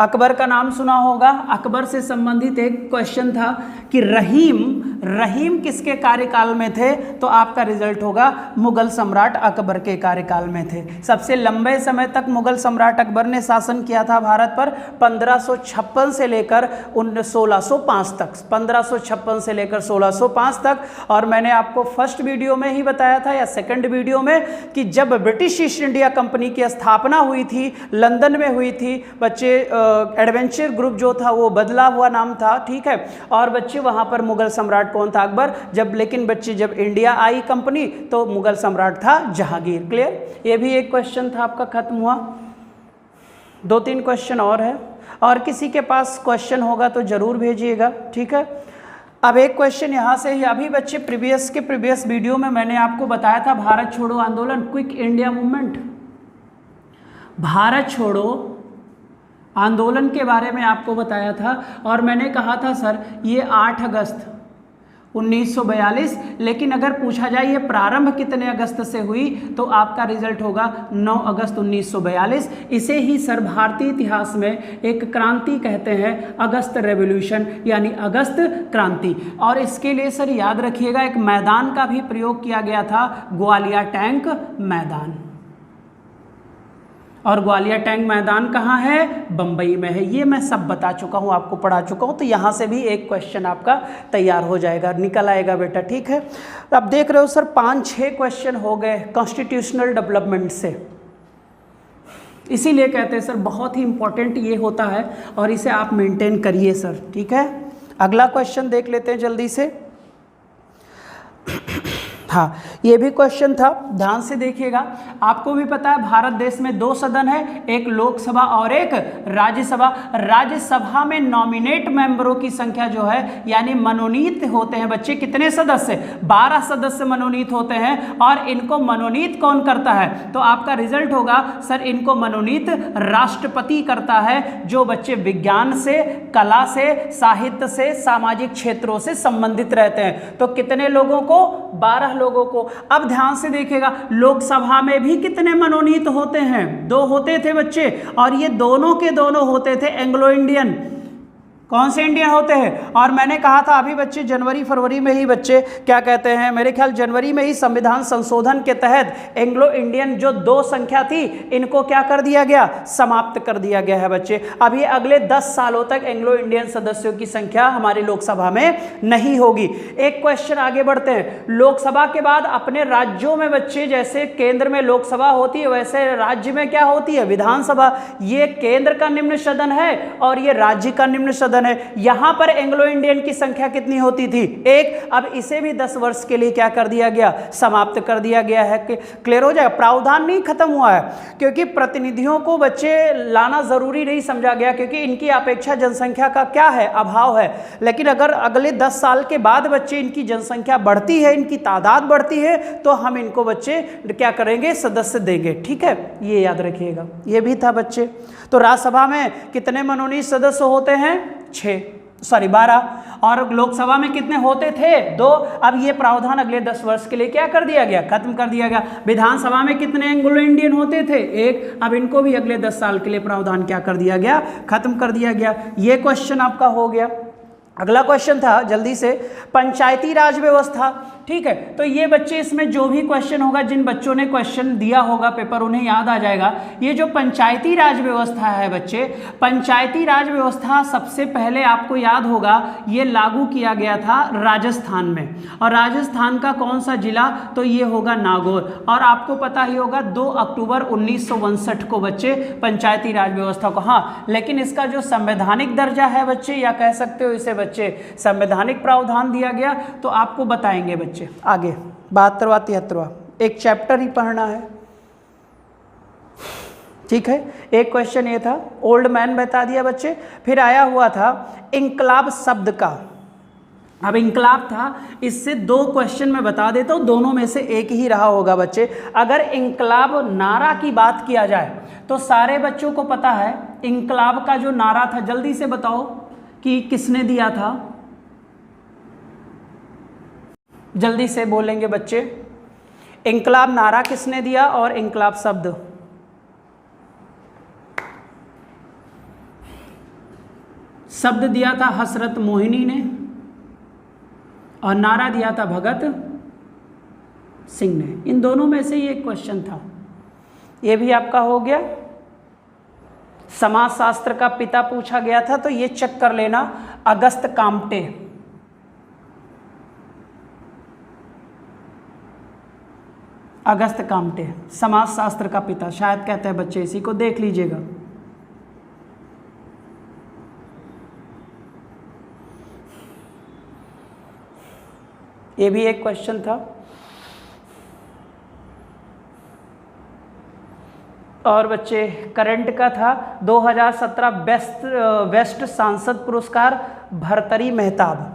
अकबर का नाम सुना होगा, अकबर से संबंधित एक क्वेश्चन था कि रहीम किसके कार्यकाल में थे, तो आपका रिजल्ट होगा मुगल सम्राट अकबर के कार्यकाल में थे। सबसे लंबे समय तक मुगल सम्राट अकबर ने शासन किया था भारत पर, 1556 से लेकर 1605 तक, 1556 से लेकर 1605 तक। और मैंने आपको फर्स्ट वीडियो में ही बताया था या सेकंड वीडियो में कि जब ब्रिटिश ईस्ट इंडिया कंपनी की स्थापना हुई थी, लंदन में हुई थी बच्चे, एडवेंचर ग्रुप जो था वो बदला हुआ नाम था, ठीक है। और बच्चे वहां पर मुगल सम्राट कौन था, अकबर। लेकिन बच्चे जब इंडिया आई कंपनी तो मुगल सम्राट था जहांगीर। क्लियर, ये भी एक क्वेश्चन था आपका, खत्म हुआ। 2-3 क्वेश्चन और है, और किसी के पास क्वेश्चन होगा तो जरूर भेजिएगा, ठीक है। अब एक क्वेश्चन यहाँ से ही, अभी बच्चे प्रीवियस वीडियो में मैंने आपको बताया था भारत छोड़ो आंदोलन, क्विक इंडिया मूवमेंट, भारत छोड़ो आंदोलन के बारे में आपको बताया था। और मैंने कहा था सर ये 8 अगस्त 1942, लेकिन अगर पूछा जाए ये प्रारंभ कितने अगस्त से हुई, तो आपका रिजल्ट होगा 9 अगस्त 1942। इसे ही सर भारतीय इतिहास में एक क्रांति कहते हैं, अगस्त रेवोल्यूशन, यानी अगस्त क्रांति। और इसके लिए सर याद रखिएगा एक मैदान का भी प्रयोग किया गया था, ग्वालियर टैंक मैदान। और ग्वालियर टैंक मैदान कहाँ है, बम्बई में है। ये मैं सब बता चुका हूँ, आपको पढ़ा चुका हूँ। तो यहाँ से भी एक क्वेश्चन आपका तैयार हो जाएगा, निकल आएगा बेटा, ठीक है। अब देख रहे हो सर 5-6 क्वेश्चन हो गए कॉन्स्टिट्यूशनल डेवलपमेंट से। इसीलिए कहते हैं सर बहुत ही इंपॉर्टेंट ये होता है, और इसे आप मेंटेन करिए सर, ठीक है। अगला क्वेश्चन देख लेते हैं जल्दी से। हाँ, ये भी क्वेश्चन था, ध्यान से देखिएगा। आपको भी पता है भारत देश में 2 सदन है, एक लोकसभा और एक राज्यसभा। राज्यसभा में नॉमिनेट मेंबरों की संख्या जो है, यानी मनोनीत होते हैं बच्चे, कितने सदस्य, 12 सदस्य मनोनीत होते हैं। और इनको मनोनीत कौन करता है, तो आपका रिजल्ट होगा सर इनको मनोनीत राष्ट्रपति करता है, जो बच्चे विज्ञान से, कला से, साहित्य से, सामाजिक क्षेत्रों से संबंधित रहते हैं। तो कितने लोगों को, 12 लोगों को। अब ध्यान से देखिएगा लोकसभा में भी कितने मनोनीत होते हैं, 2 होते थे बच्चे, और ये दोनों के दोनों होते थे एंग्लो इंडियन। कौन से इंडियन होते हैं? और मैंने कहा था अभी बच्चे जनवरी फरवरी में ही बच्चे क्या कहते हैं, मेरे ख्याल जनवरी में ही संविधान संशोधन के तहत एंग्लो इंडियन जो 2 संख्या थी इनको क्या कर दिया गया, समाप्त कर दिया गया है बच्चे। अभी अगले 10 सालों तक एंग्लो इंडियन सदस्यों की संख्या हमारी लोकसभा में नहीं होगी। एक क्वेश्चन आगे बढ़ते हैं। लोकसभा के बाद अपने राज्यों में बच्चे, जैसे केंद्र में लोकसभा होती है वैसे राज्य में क्या होती है, विधानसभा। ये केंद्र का निम्न सदन है और ये राज्य का निम्न सदन है। यहां पर एंग्लो इंडियन की संख्या कितनी होती थी, 1। अब इसे भी 10 वर्ष के लिए क्या कर दिया गया, समाप्त कर दिया गया है। क्लियर हो जाएगा? प्रावधान नहीं खत्म हुआ है, क्योंकि प्रतिनिधियों को बच्चे लाना जरूरी नहीं समझा गया, क्योंकि इनकी अपेक्षा जनसंख्या का क्या है, अभाव है। लेकिन अगर अगले 10 साल के बाद बच्चे इनकी जनसंख्या बढ़ती है, इनकी तादाद बढ़ती है, तो हम इनको बच्चे क्या करेंगे, सदस्य देंगे। ठीक है, ये याद रखिएगा। ये भी था बच्चे। तो राज्यसभा में कितने मनोनीत सदस्य होते हैं, 12। और लोकसभा में कितने होते थे, 2। अब ये प्रावधान अगले 10 वर्ष के लिए क्या कर दिया गया, खत्म कर दिया गया। विधानसभा में कितने एंग्लो इंडियन होते थे, 1। अब इनको भी अगले 10 साल के लिए प्रावधान क्या कर दिया गया, खत्म कर दिया गया। ये क्वेश्चन आपका हो गया। अगला क्वेश्चन था जल्दी से, पंचायती राज व्यवस्था। ठीक है, तो ये बच्चे इसमें जो भी क्वेश्चन होगा, जिन बच्चों ने क्वेश्चन दिया होगा पेपर, उन्हें याद आ जाएगा। ये जो पंचायती राज व्यवस्था है बच्चे, पंचायती राज व्यवस्था सबसे पहले आपको याद होगा ये लागू किया गया था राजस्थान में। और राजस्थान का कौन सा जिला, तो ये होगा नागौर। और आपको पता ही होगा 2 अक्टूबर 1962 को बच्चे पंचायती राज व्यवस्था को, हाँ, लेकिन इसका जो संवैधानिक दर्जा है बच्चे, या कह सकते हो इसे बच्चे संवैधानिक प्रावधान दिया गया, तो आपको बताएंगे बच्चे आगे। 72वां 73वां एक चैप्टर ही पढ़ना है। ठीक है, एक क्वेश्चन ये था, ओल्ड मैन बता दिया बच्चे। फिर आया हुआ था इंकलाब शब्द का। अब इंकलाब था, इससे 2 क्वेश्चन मैं बता देता हूं, दोनों में से एक ही रहा होगा बच्चे। अगर इंकलाब नारा की बात किया जाए तो सारे बच्चों को पता है इंकलाब का जो नारा था, जल्दी से बताओ कि किसने दिया था, जल्दी से बोलेंगे बच्चे। इंकलाब नारा किसने दिया और इंकलाब शब्द, शब्द दिया था हसरत मोहिनी ने और नारा दिया था भगत सिंह ने। इन दोनों में से ये एक क्वेश्चन था, ये भी आपका हो गया। समाजशास्त्र का पिता पूछा गया था, तो ये चेक कर लेना, अगस्त काम्टे। अगस्त काम्टे समाजशास्त्र का पिता शायद कहते हैं बच्चे, इसी को देख लीजिएगा। ये भी एक क्वेश्चन था। और बच्चे करंट का था 2017 बेस्ट सांसद पुरस्कार Bhartruhari Mahtab.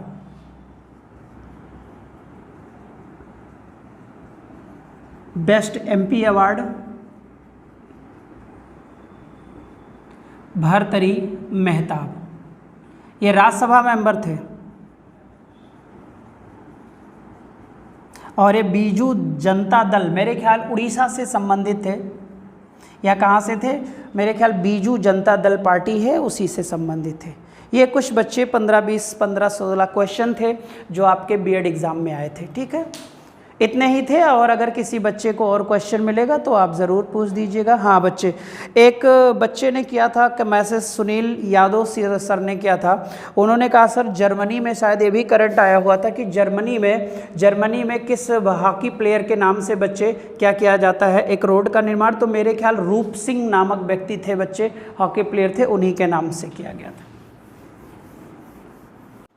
Best MP award Bhartruhari Mahtab, ये राज्यसभा मेंबर थे। और ये बीजू जनता दल, मेरे ख्याल उड़ीसा से संबंधित थे, या कहाँ से थे, मेरे ख्याल बीजू जनता दल पार्टी है, उसी से संबंधित थे। ये कुछ बच्चे 15-20 15-16 क्वेश्चन थे जो आपके बीएड एग्ज़ाम में आए थे। ठीक है, इतने ही थे। और अगर किसी बच्चे को और क्वेश्चन मिलेगा तो आप ज़रूर पूछ दीजिएगा। हाँ बच्चे, एक बच्चे ने किया था कि मैसेज, सुनील यादव सर ने किया था। उन्होंने कहा सर जर्मनी में, शायद ये भी करंट आया हुआ था कि जर्मनी में किस हॉकी प्लेयर के नाम से बच्चे क्या किया जाता है, एक रोड का निर्माण। तो मेरे ख्याल रूप सिंह नामक व्यक्ति थे बच्चे, हॉकी प्लेयर थे, उन्हीं के नाम से किया गया था।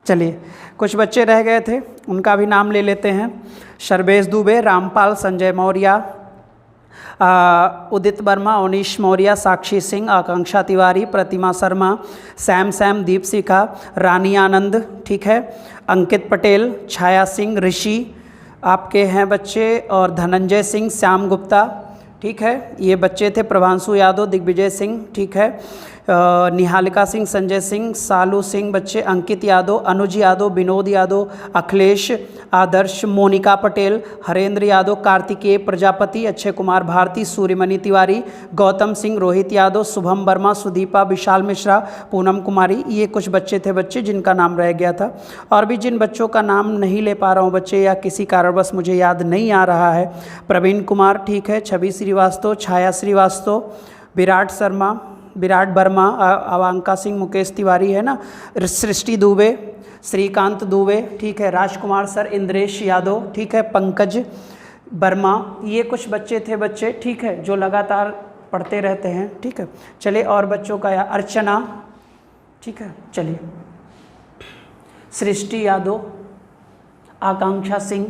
चलिए, कुछ बच्चे रह गए थे, उनका भी नाम ले लेते हैं। शर्वेश दुबे, रामपाल, संजय मौर्य, उदित वर्मा, अवनीश मौर्य, साक्षी सिंह, आकांक्षा तिवारी, प्रतिमा शर्मा, सैम, दीपशिखा, रानी आनंद, ठीक है, अंकित पटेल, छाया सिंह, ऋषि आपके हैं बच्चे, और धनंजय सिंह, श्याम गुप्ता, ठीक है, ये बच्चे थे। प्रभांशु यादव, दिग्विजय सिंह, ठीक है, निहालिका सिंह, संजय सिंह, सालू सिंह बच्चे, अंकित यादव, अनुज यादव, विनोद यादव, अखिलेश, आदर्श, मोनिका पटेल, हरेंद्र यादव, कार्तिकेय प्रजापति, अक्षय कुमार भारती, सूर्यमणि तिवारी, गौतम सिंह, रोहित यादव, शुभम वर्मा, सुदीपा, विशाल मिश्रा, पूनम कुमारी। ये कुछ बच्चे थे बच्चे जिनका नाम रह गया था। और भी जिन बच्चों का नाम नहीं ले पा रहा हूँ बच्चे, या किसी कारणवश मुझे याद नहीं आ रहा है, प्रवीण कुमार, ठीक है, छवि श्रीवास्तव, छाया श्रीवास्तव, विराट शर्मा, विराट वर्मा, अवांका सिंह, मुकेश तिवारी है ना, सृष्टि दुबे, श्रीकांत दुबे, ठीक है, राजकुमार सर, इंद्रेश यादव, ठीक है, पंकज वर्मा। ये कुछ बच्चे थे बच्चे, ठीक है, जो लगातार पढ़ते रहते हैं, ठीक है। चलिए और बच्चों का अर्चना, ठीक है, चलिए, सृष्टि यादव, आकांक्षा सिंह।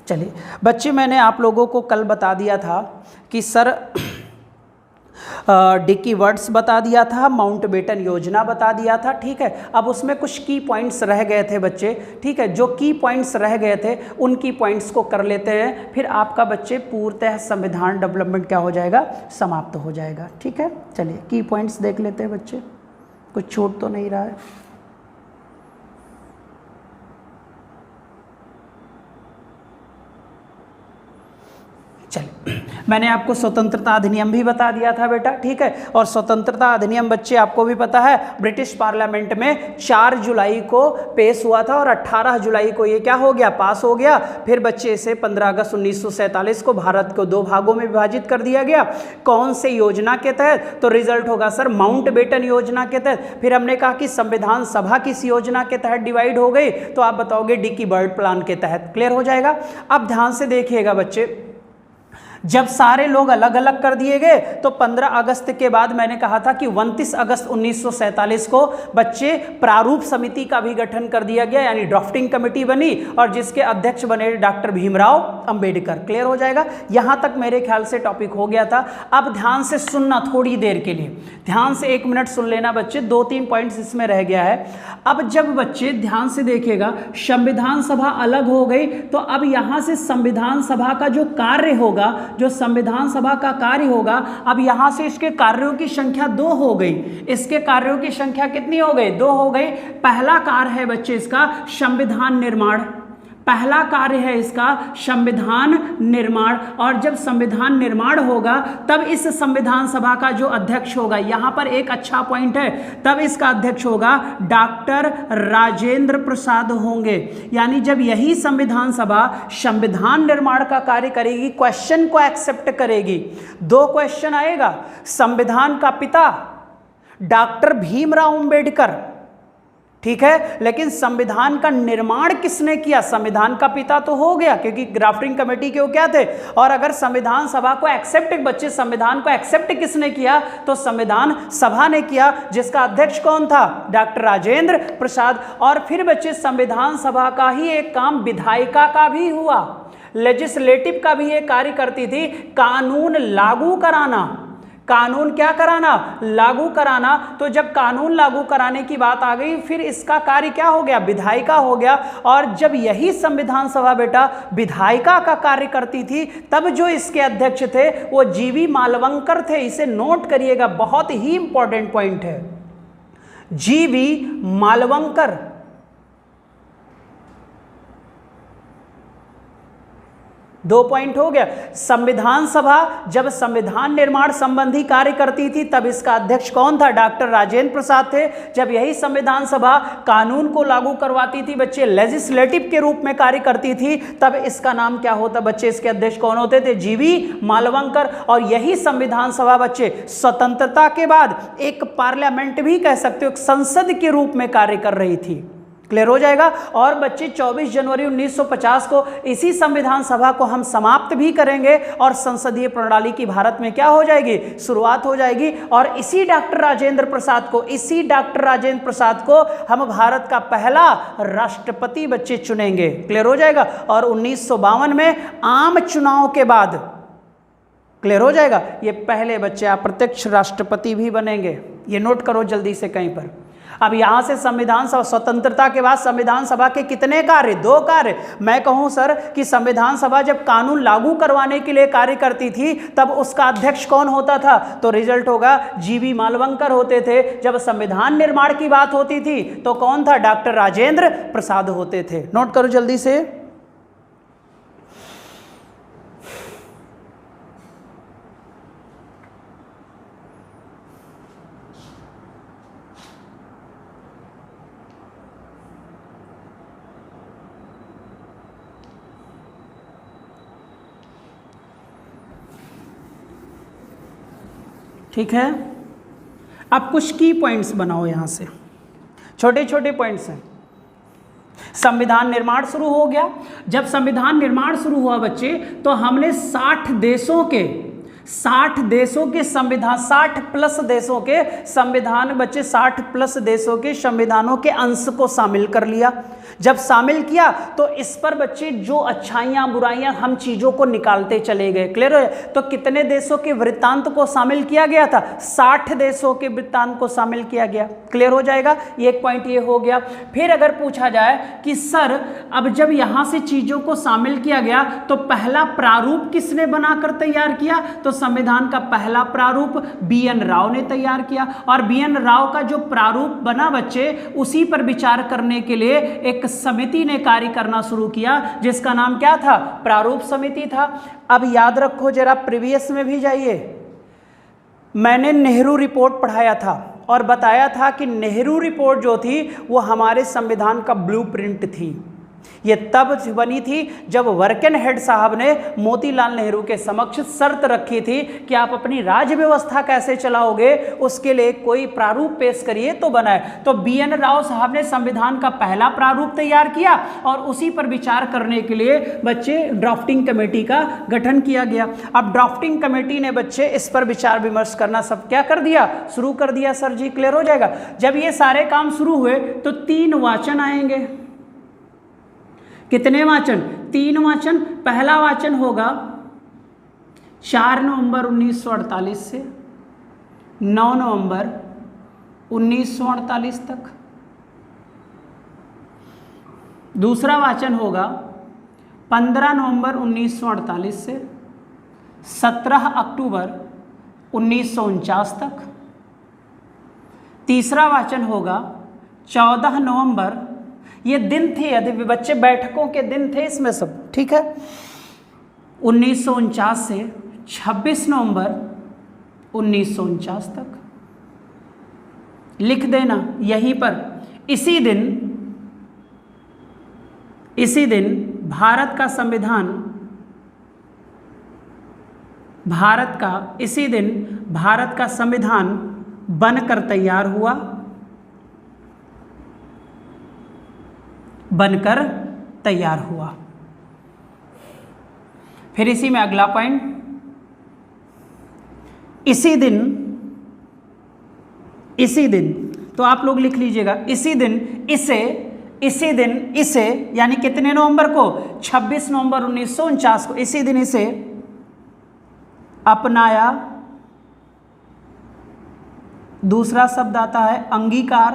चलिए बच्चे, मैंने आप लोगों को कल बता दिया था कि सर डिकी वर्ड्स बता दिया था, माउंटबेटन योजना बता दिया था, ठीक है। अब उसमें कुछ की पॉइंट्स रह गए थे बच्चे, ठीक है। जो की पॉइंट्स रह गए थे उन की पॉइंट्स को कर लेते हैं, फिर आपका बच्चे पूर्णतः संविधान डेवलपमेंट क्या हो जाएगा, समाप्त हो जाएगा, ठीक है। चलिए की पॉइंट्स देख लेते हैं बच्चे, कुछ छूट तो नहीं रहा है। चलिए, मैंने आपको स्वतंत्रता अधिनियम भी बता दिया था बेटा, ठीक है। और स्वतंत्रता अधिनियम बच्चे आपको भी पता है ब्रिटिश पार्लियामेंट में 4 जुलाई को पेश हुआ था और 18 जुलाई को ये क्या हो गया, पास हो गया। फिर बच्चे इसे 15 अगस्त 1947 को भारत को 2 भागों में विभाजित कर दिया गया। कौन से योजना के तहत, तो रिजल्ट होगा सर माउंटबेटन योजना के तहत। फिर हमने कहा कि संविधान सभा किस योजना के तहत डिवाइड हो गई, तो आप बताओगे डिकी बर्ड प्लान के तहत। क्लियर हो जाएगा। अब ध्यान से देखिएगा बच्चे, जब सारे लोग अलग अलग कर दिए गए तो 15 अगस्त के बाद मैंने कहा था कि 29 अगस्त 1947 को बच्चे प्रारूप समिति का भी गठन कर दिया गया, यानी ड्राफ्टिंग कमेटी बनी और जिसके अध्यक्ष बने डॉक्टर भीमराव अंबेडकर। क्लियर हो जाएगा। यहां तक मेरे ख्याल से टॉपिक हो गया था। अब ध्यान से सुनना थोड़ी देर के लिए, ध्यान से 1 मिनट सुन लेना बच्चे, 2-3 पॉइंट्स इसमें रह गया है। अब जब बच्चे ध्यान से देखिएगा, संविधान सभा अलग हो गई तो अब यहां से संविधान सभा का जो कार्य होगा, जो संविधान सभा का कार्य होगा, अब यहां से इसके कार्यों की संख्या 2 हो गई। इसके कार्यों की संख्या कितनी हो गई, 2 हो गई। पहला कार्य है बच्चे इसका संविधान निर्माण, पहला कार्य है इसका संविधान निर्माण। और जब संविधान निर्माण होगा तब इस संविधान सभा का जो अध्यक्ष होगा, यहां पर एक अच्छा पॉइंट है, तब इसका अध्यक्ष होगा डॉक्टर राजेंद्र प्रसाद होंगे। यानी जब यही संविधान सभा संविधान निर्माण का कार्य करेगी, क्वेश्चन को एक्सेप्ट करेगी, 2 क्वेश्चन आएगा। संविधान का पिता डॉक्टर भीमराव अंबेडकर, ठीक है, लेकिन संविधान का निर्माण किसने किया? संविधान का पिता तो हो गया क्योंकि ड्राफ्टिंग कमेटी के वो क्या थे। और अगर संविधान सभा को एक्सेप्ट, बच्चे संविधान को एक्सेप्ट किसने किया? तो संविधान सभा ने किया, जिसका अध्यक्ष कौन था? डॉक्टर राजेंद्र प्रसाद। और फिर बच्चे संविधान सभा का ही एक काम विधायिका का भी हुआ, लेजिस्लेटिव का भी एक कार्य करती थी, कानून लागू कराना। कानून क्या कराना? लागू कराना। तो जब कानून लागू कराने की बात आ गई, फिर इसका कार्य क्या हो गया? विधायिका हो गया। और जब यही संविधान सभा बेटा विधायिका का कार्य करती थी, तब जो इसके अध्यक्ष थे वो जीवी मालवंकर थे। इसे नोट करिएगा, बहुत ही इंपॉर्टेंट पॉइंट है, जीवी मालवंकर। दो पॉइंट हो गया। संविधान सभा जब संविधान निर्माण संबंधी कार्य करती थी, तब इसका अध्यक्ष कौन था? डॉक्टर राजेंद्र प्रसाद थे। जब यही संविधान सभा कानून को लागू करवाती थी बच्चे, लेजिस्लेटिव के रूप में कार्य करती थी, तब इसका नाम क्या होता बच्चे? इसके अध्यक्ष कौन होते थे? जीवी मालवंकर। और यही संविधान सभा बच्चे स्वतंत्रता के बाद एक पार्लियामेंट भी कह सकते हो, एक संसद के रूप में कार्य कर रही थी। क्लियर हो जाएगा। और बच्चे 24 जनवरी 1950 को इसी संविधान सभा को हम समाप्त भी करेंगे और संसदीय प्रणाली की भारत में क्या हो जाएगी? शुरुआत हो जाएगी। और इसी डॉक्टर राजेंद्र प्रसाद को हम भारत का पहला राष्ट्रपति बच्चे चुनेंगे। क्लियर हो जाएगा। और 1952 में आम चुनाव के बाद, क्लियर हो जाएगा, ये पहले बच्चे अप्रत्यक्ष राष्ट्रपति भी बनेंगे। ये नोट करो जल्दी से कहीं पर। अब यहाँ से संविधान सभा, स्वतंत्रता के बाद संविधान सभा के कितने कार्य? 2 कार्य। मैं कहूँ सर कि संविधान सभा जब कानून लागू करवाने के लिए कार्य करती थी तब उसका अध्यक्ष कौन होता था? तो रिजल्ट होगा जीबी मालवंकर होते थे। जब संविधान निर्माण की बात होती थी तो कौन था? डॉक्टर राजेंद्र प्रसाद होते थे। नोट करो जल्दी से। ठीक है, अब कुछ की पॉइंट्स बनाओ यहां से, छोटे छोटे पॉइंट्स हैं। संविधान निर्माण शुरू हो गया। जब संविधान निर्माण शुरू हुआ बच्चे, तो हमने 60 देशों के संविधान, 60 प्लस देशों के संविधान बच्चे, 60 प्लस देशों के संविधानों के अंश को शामिल कर लिया। जब शामिल किया तो इस पर बच्चे जो अच्छाइयाँ बुराइयाँ हम चीज़ों को निकालते चले गए। क्लियर हो? तो कितने देशों के वृत्तांत को शामिल किया गया था? 60 देशों के वृत्तांत को शामिल किया गया। क्लियर हो जाएगा? ये एक पॉइंट ये हो गया। फिर अगर पूछा जाए कि सर अब जब यहाँ से चीज़ों को शामिल किया गया तो पहला प्रारूप किसने बनाकर तैयार किया? तो संविधान का पहला प्रारूप BN राव ने तैयार किया। और BN राव का जो प्रारूप बना बच्चे, उसी पर विचार करने के लिए एक समिति ने कार्य करना शुरू किया, जिसका नाम क्या था? प्रारूप समिति था। अब याद रखो जरा, प्रीवियस में भी जाइए, मैंने नेहरू रिपोर्ट पढ़ाया था और बताया था कि नेहरू रिपोर्ट जो थी वो हमारे संविधान का ब्लूप्रिंट थी। ये तब बनी थी जब वर्कन हेड साहब ने मोतीलाल नेहरू के समक्ष शर्त रखी थी कि आप अपनी राज्य व्यवस्था कैसे चलाओगे, उसके लिए कोई प्रारूप पेश करिए तो बनाए। तो BN राव साहब ने संविधान का पहला प्रारूप तैयार किया और उसी पर विचार करने के लिए बच्चे ड्राफ्टिंग कमेटी का गठन किया गया। अब ड्राफ्टिंग कमेटी ने बच्चे इस पर विचार विमर्श करना सब क्या कर दिया? शुरू कर दिया। सर जी क्लियर हो जाएगा? जब ये सारे काम शुरू हुए तो 3 वाचन आएंगे। कितने वाचन? 3 वाचन। पहला वाचन होगा 4 नवंबर 1948 से 9 नवंबर 1948 तक। दूसरा वाचन होगा 15 नवंबर 1948 से 17 अक्टूबर 1949 तक। तीसरा वाचन होगा 14 नवंबर, ये दिन थे यदि बच्चे बैठकों के दिन थे इसमें सब, ठीक है, 1949 से 26 नवंबर 1949 तक। लिख देना यहीं पर। इसी दिन भारत का संविधान, भारत का संविधान बनकर तैयार हुआ, फिर इसी में अगला पॉइंट, इसी दिन तो आप लोग लिख लीजिएगा, इसी दिन इसे यानी कितने नवंबर को? 26 नवंबर 1949 को। इसी दिन इसे अपनाया। दूसरा शब्द आता है अंगीकार,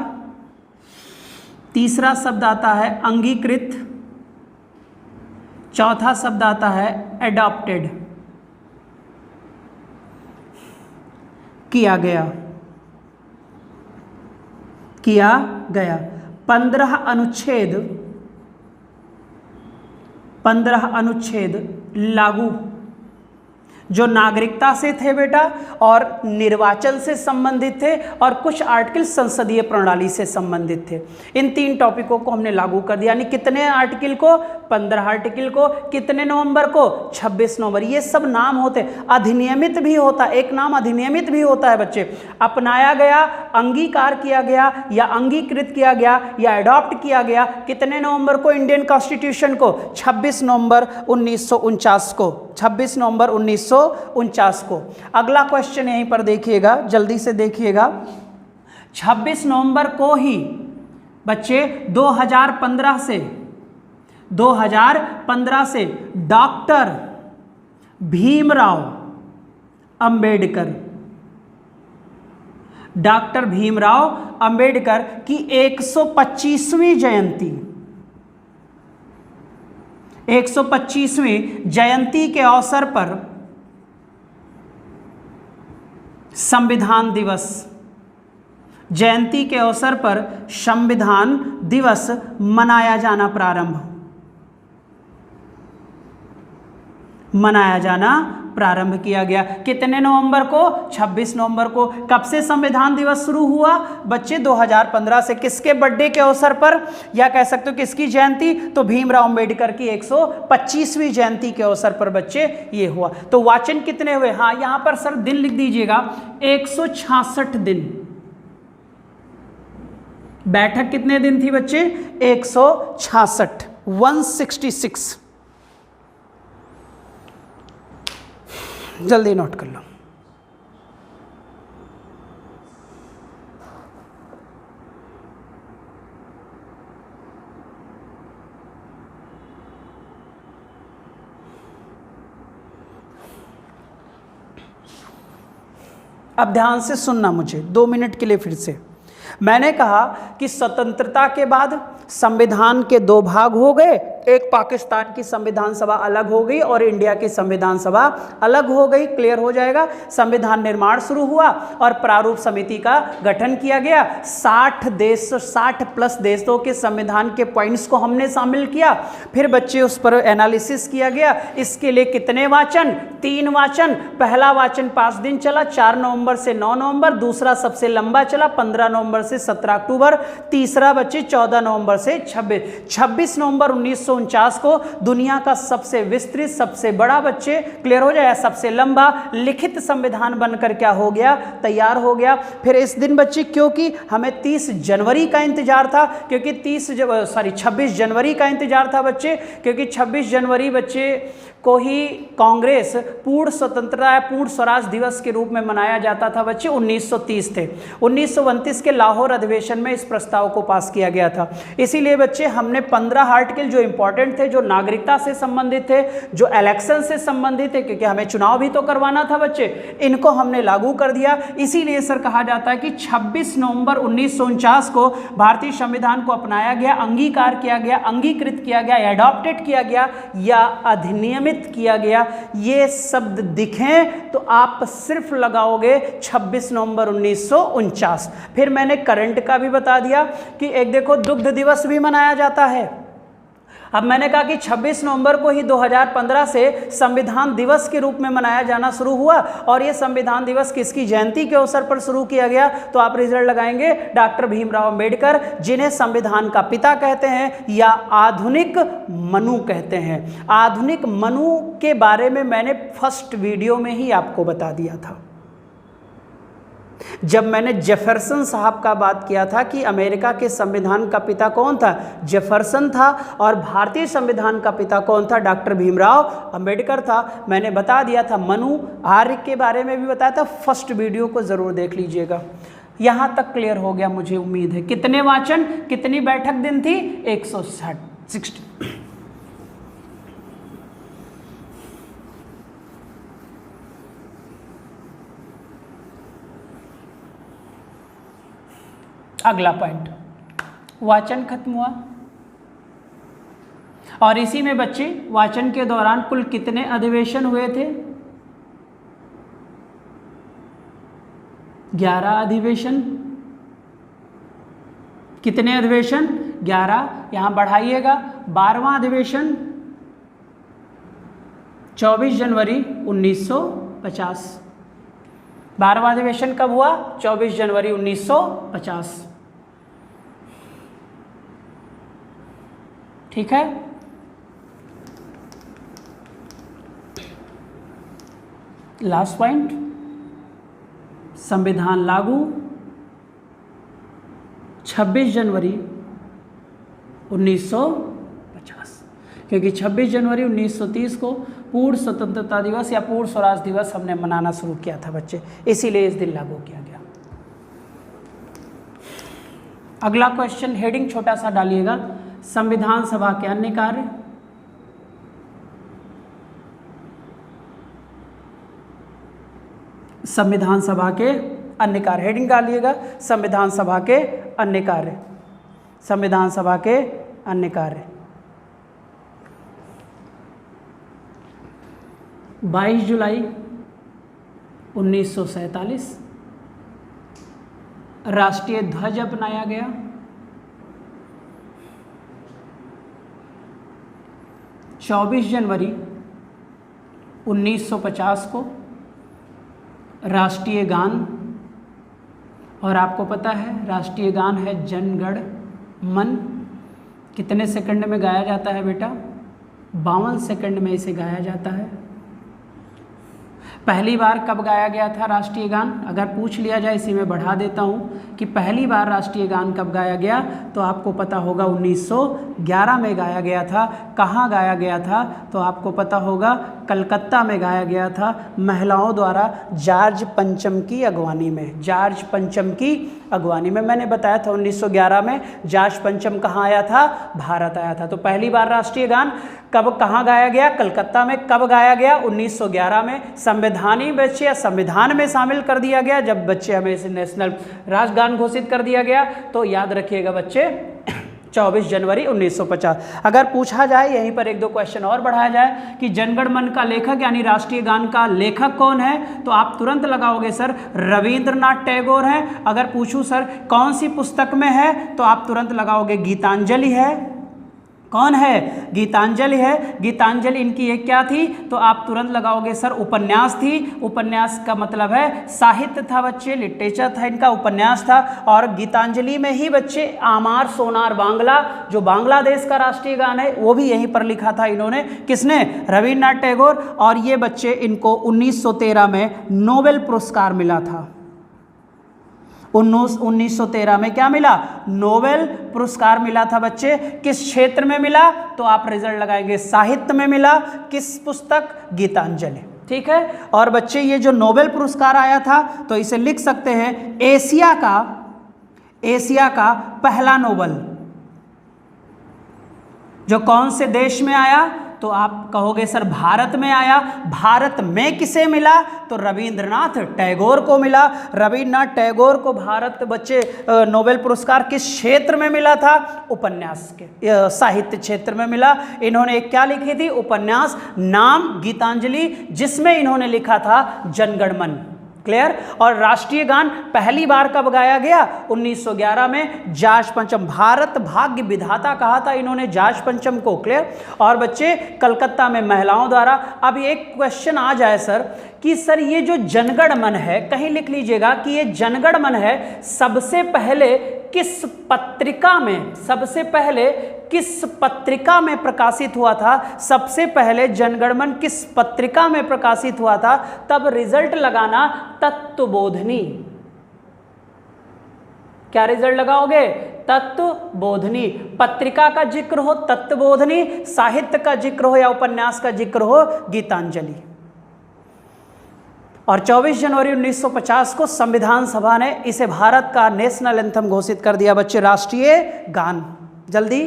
तीसरा शब्द आता है अंगीकृत, चौथा शब्द आता है एडॉप्टेड, किया गया। 15 अनुच्छेद लागू, जो नागरिकता से थे बेटा और निर्वाचन से संबंधित थे, और कुछ आर्टिकल संसदीय प्रणाली से संबंधित थे। इन 3 टॉपिकों को हमने लागू कर दिया। यानी कितने आर्टिकल को? 15 आर्टिकल को। कितने नवंबर को? 26 नवंबर। ये सब नाम होते। अधिनियमित भी होता, एक नाम अधिनियमित भी होता है बच्चे। अपनाया गया, अंगीकार किया गया या अंगीकृत किया गया या अडॉप्ट किया गया कितने नवंबर को? इंडियन कॉन्स्टिट्यूशन को 26 नवंबर 1949 को, 26 नवंबर 1949 को। अगला क्वेश्चन यहीं पर देखिएगा, जल्दी से देखिएगा। 26 नवंबर को ही बच्चे 2015 से डॉक्टर भीमराव अंबेडकर डॉक्टर भीमराव अंबेडकर की 125वीं जयंती, 125वीं जयंती के अवसर पर संविधान दिवस, जयंती के अवसर पर संविधान दिवस मनाया जाना प्रारंभ किया गया। कितने नवंबर को? 26 नवंबर को। कब से संविधान दिवस शुरू हुआ बच्चे? 2015 से। किसके बर्थडे के अवसर पर, या कह सकते हो किसकी जयंती? तो भीमराव अंबेडकर की 125वीं जयंती के अवसर पर बच्चे ये हुआ। तो वाचन कितने हुए? हाँ, यहां पर सर दिन लिख दीजिएगा, 166 दिन। बैठक कितने दिन थी बच्चे? 166, 166। जल्दी नोट कर लो। अब ध्यान से सुनना मुझे 2 मिनट के लिए फिर से। मैंने कहा कि स्वतंत्रता के बाद संविधान के 2 भाग हो गए, एक पाकिस्तान की संविधान सभा अलग हो गई और इंडिया की संविधान सभा अलग हो गई। क्लियर हो जाएगा। संविधान निर्माण शुरू हुआ और प्रारूप समिति का गठन किया गया। 60 प्लस देशों के संविधान के पॉइंट्स को हमने शामिल किया। फिर बच्चे उस पर एनालिसिस किया गया। इसके लिए कितने वाचन? 3 वाचन। पहला वाचन 5 दिन चला, 4 नवंबर से 9 नवंबर। दूसरा सबसे लंबा चला, 15 नवंबर से 17 अक्टूबर। तीसरा बच्चे 14 नवंबर से 26 नवंबर 1949 को दुनिया का सबसे विस्तृत, सबसे बड़ा बच्चे क्लियर हो जाए, सबसे लंबा लिखित संविधान बनकर क्या हो गया? तैयार हो गया। फिर इस दिन बच्चे, क्योंकि हमें 30 जनवरी का इंतजार था, क्योंकि 26 जनवरी का इंतजार था बच्चे, क्योंकि 26 जनवरी बच्चे को ही कांग्रेस पूर्ण स्वतंत्रता, पूर्ण स्वराज दिवस के रूप में मनाया जाता था बच्चे। 1930 थे। 1929 के लाहौर अधिवेशन में इस प्रस्ताव को पास किया गया था। इसीलिए बच्चे हमने 15 आर्टिकल जो इंपॉर्टेंट थे, जो नागरिकता से संबंधित थे, जो इलेक्शन से संबंधित थे, क्योंकि हमें चुनाव भी तो करवाना था बच्चे, इनको हमने लागू कर दिया। इसीलिए सर कहा जाता है कि 26 नवंबर 1949 को भारतीय संविधान को अपनाया गया, अंगीकार किया गया, अंगीकृत किया गया, एडॉप्टेड किया गया या अधिनियमित किया गया। ये शब्द दिखें तो आप सिर्फ लगाओगे 26 नवंबर 1949। फिर मैंने करंट का भी बता दिया कि एक देखो, दुग्ध दिवस भी मनाया जाता है। अब मैंने कहा कि 26 नवंबर को ही 2015 से संविधान दिवस के रूप में मनाया जाना शुरू हुआ। और ये संविधान दिवस किसकी जयंती के अवसर पर शुरू किया गया? तो आप रिजल्ट लगाएंगे, डॉक्टर भीमराव अंबेडकर, जिन्हें संविधान का पिता कहते हैं या आधुनिक मनु कहते हैं। आधुनिक मनु के बारे में मैंने फर्स्ट वीडियो में ही आपको बता दिया था, जब मैंने जेफरसन साहब का बात किया था कि अमेरिका के संविधान का पिता कौन था? जेफरसन था। और भारतीय संविधान का पिता कौन था? डॉक्टर भीमराव अंबेडकर था। मैंने बता दिया था, मनु आर्य के बारे में भी बताया था। फर्स्ट वीडियो को ज़रूर देख लीजिएगा। यहाँ तक क्लियर हो गया मुझे उम्मीद है। कितने वाचन, कितनी बैठक दिन थी? 160। अगला पॉइंट, वाचन खत्म हुआ। और इसी में बच्चे वाचन के दौरान कुल कितने अधिवेशन हुए थे? 11 अधिवेशन। कितने अधिवेशन? 11। यहां बढ़ाइएगा, 12वां अधिवेशन 24 जनवरी 1950। 12वां अधिवेशन कब हुआ? 24 जनवरी 1950। ठीक है। लास्ट पॉइंट, संविधान लागू 26 जनवरी 1950, क्योंकि 26 जनवरी 1930 को पूर्ण स्वतंत्रता दिवस या पूर्ण स्वराज दिवस हमने मनाना शुरू किया था बच्चे, इसीलिए इस दिन लागू किया गया। अगला क्वेश्चन, हेडिंग छोटा सा डालिएगा, संविधान सभा के अन्य कार्य। संविधान सभा के अन्य कार्य, हेडिंग डालिएगा संविधान सभा के अन्य कार्य, संविधान सभा के अन्य कार्य। 22 जुलाई 1947 राष्ट्रीय ध्वज अपनाया गया। 24 जनवरी 1950 को राष्ट्रीय गान, और आपको पता है राष्ट्रीय गान है जन गण मन। कितने सेकंड में गाया जाता है बेटा? 52 सेकंड में इसे गाया जाता है। पहली बार कब गाया गया था राष्ट्रीय गान? अगर पूछ लिया जाए, इसी में बढ़ा देता हूँ कि पहली बार राष्ट्रीय गान कब गाया गया, तो आपको पता होगा 1911 में गाया गया था। कहाँ गाया गया था? तो आपको पता होगा कलकत्ता में गाया गया था, महिलाओं द्वारा जॉर्ज पंचम की अगवानी में। जॉर्ज पंचम की अगवानी में, मैंने बताया था 1911 में जॉर्ज पंचम कहाँ आया था? भारत आया था। तो पहली बार राष्ट्रीय गान कब कहाँ गाया गया? कलकत्ता में। कब गाया गया? 1911 में। संवैधानिक बच्चे या संविधान में शामिल कर दिया गया जब बच्चे हमें इसे नेशनल राष्ट्रगान घोषित कर दिया गया। तो याद रखिएगा बच्चे 24 जनवरी 1950। अगर पूछा जाए, यहीं पर एक दो क्वेश्चन और बढ़ाया जाए कि जनगण मन का लेखक यानी राष्ट्रीय गान का लेखक कौन है, तो आप तुरंत लगाओगे सर रविंद्रनाथ टैगोर हैं। अगर पूछूं सर कौन सी पुस्तक में है, तो आप तुरंत लगाओगे गीतांजलि है। कौन है? गीतांजलि है। गीतांजलि इनकी एक क्या थी, तो आप तुरंत लगाओगे सर उपन्यास थी। उपन्यास का मतलब है साहित्य था बच्चे, लिटरेचर था इनका, उपन्यास था। और गीतांजलि में ही बच्चे आमार सोनार बांग्ला, जो बांग्लादेश का राष्ट्रीय गान है, वो भी यहीं पर लिखा था इन्होंने। किसने? रविन्द्रनाथ टैगोर। और ये बच्चे इनको 1913 में नोबेल पुरस्कार मिला था। 1913 में क्या मिला? नोबेल पुरस्कार मिला था बच्चे। किस क्षेत्र में मिला? तो आप रिजल्ट लगाएंगे साहित्य में मिला। किस पुस्तक? गीतांजलि। ठीक है। और बच्चे ये जो नोबेल पुरस्कार आया था, तो इसे लिख सकते हैं एशिया का पहला नोबेल। जो कौन से देश में आया? तो आप कहोगे सर भारत में आया। भारत में किसे मिला? तो रविंद्रनाथ टैगोर को मिला। रविंद्रनाथ टैगोर को भारत बच्चे नोबेल पुरस्कार किस क्षेत्र में मिला था? उपन्यास के साहित्य क्षेत्र में मिला। इन्होंने एक क्या लिखी थी? उपन्यास, नाम गीतांजलि, जिसमें इन्होंने लिखा था जनगण मन। क्लियर। और राष्ट्रीय गान पहली बार कब गाया गया? 1911 में जॉर्ज पंचम, भारत भाग्य विधाता कहा था इन्होंने जॉर्ज पंचम को। क्लियर। और बच्चे कलकत्ता में महिलाओं द्वारा। अब एक क्वेश्चन आ जाए सर कि सर ये जो जनगण मन है, कहीं लिख लीजिएगा कि ये जनगण मन है सबसे पहले किस पत्रिका में, सबसे पहले किस पत्रिका में प्रकाशित हुआ था? सबसे पहले जनगण मन किस पत्रिका में प्रकाशित हुआ था? तब रिजल्ट लगाना तत्वबोधिनी। क्या रिजल्ट लगाओगे? तत्वबोधिनी। पत्रिका का जिक्र हो तत्वबोधिनी, साहित्य का जिक्र हो या उपन्यास का जिक्र हो गीतांजलि। और 24 जनवरी 1950 को संविधान सभा ने इसे भारत का नेशनल एंथम घोषित कर दिया बच्चे, राष्ट्रीय गान। जल्दी।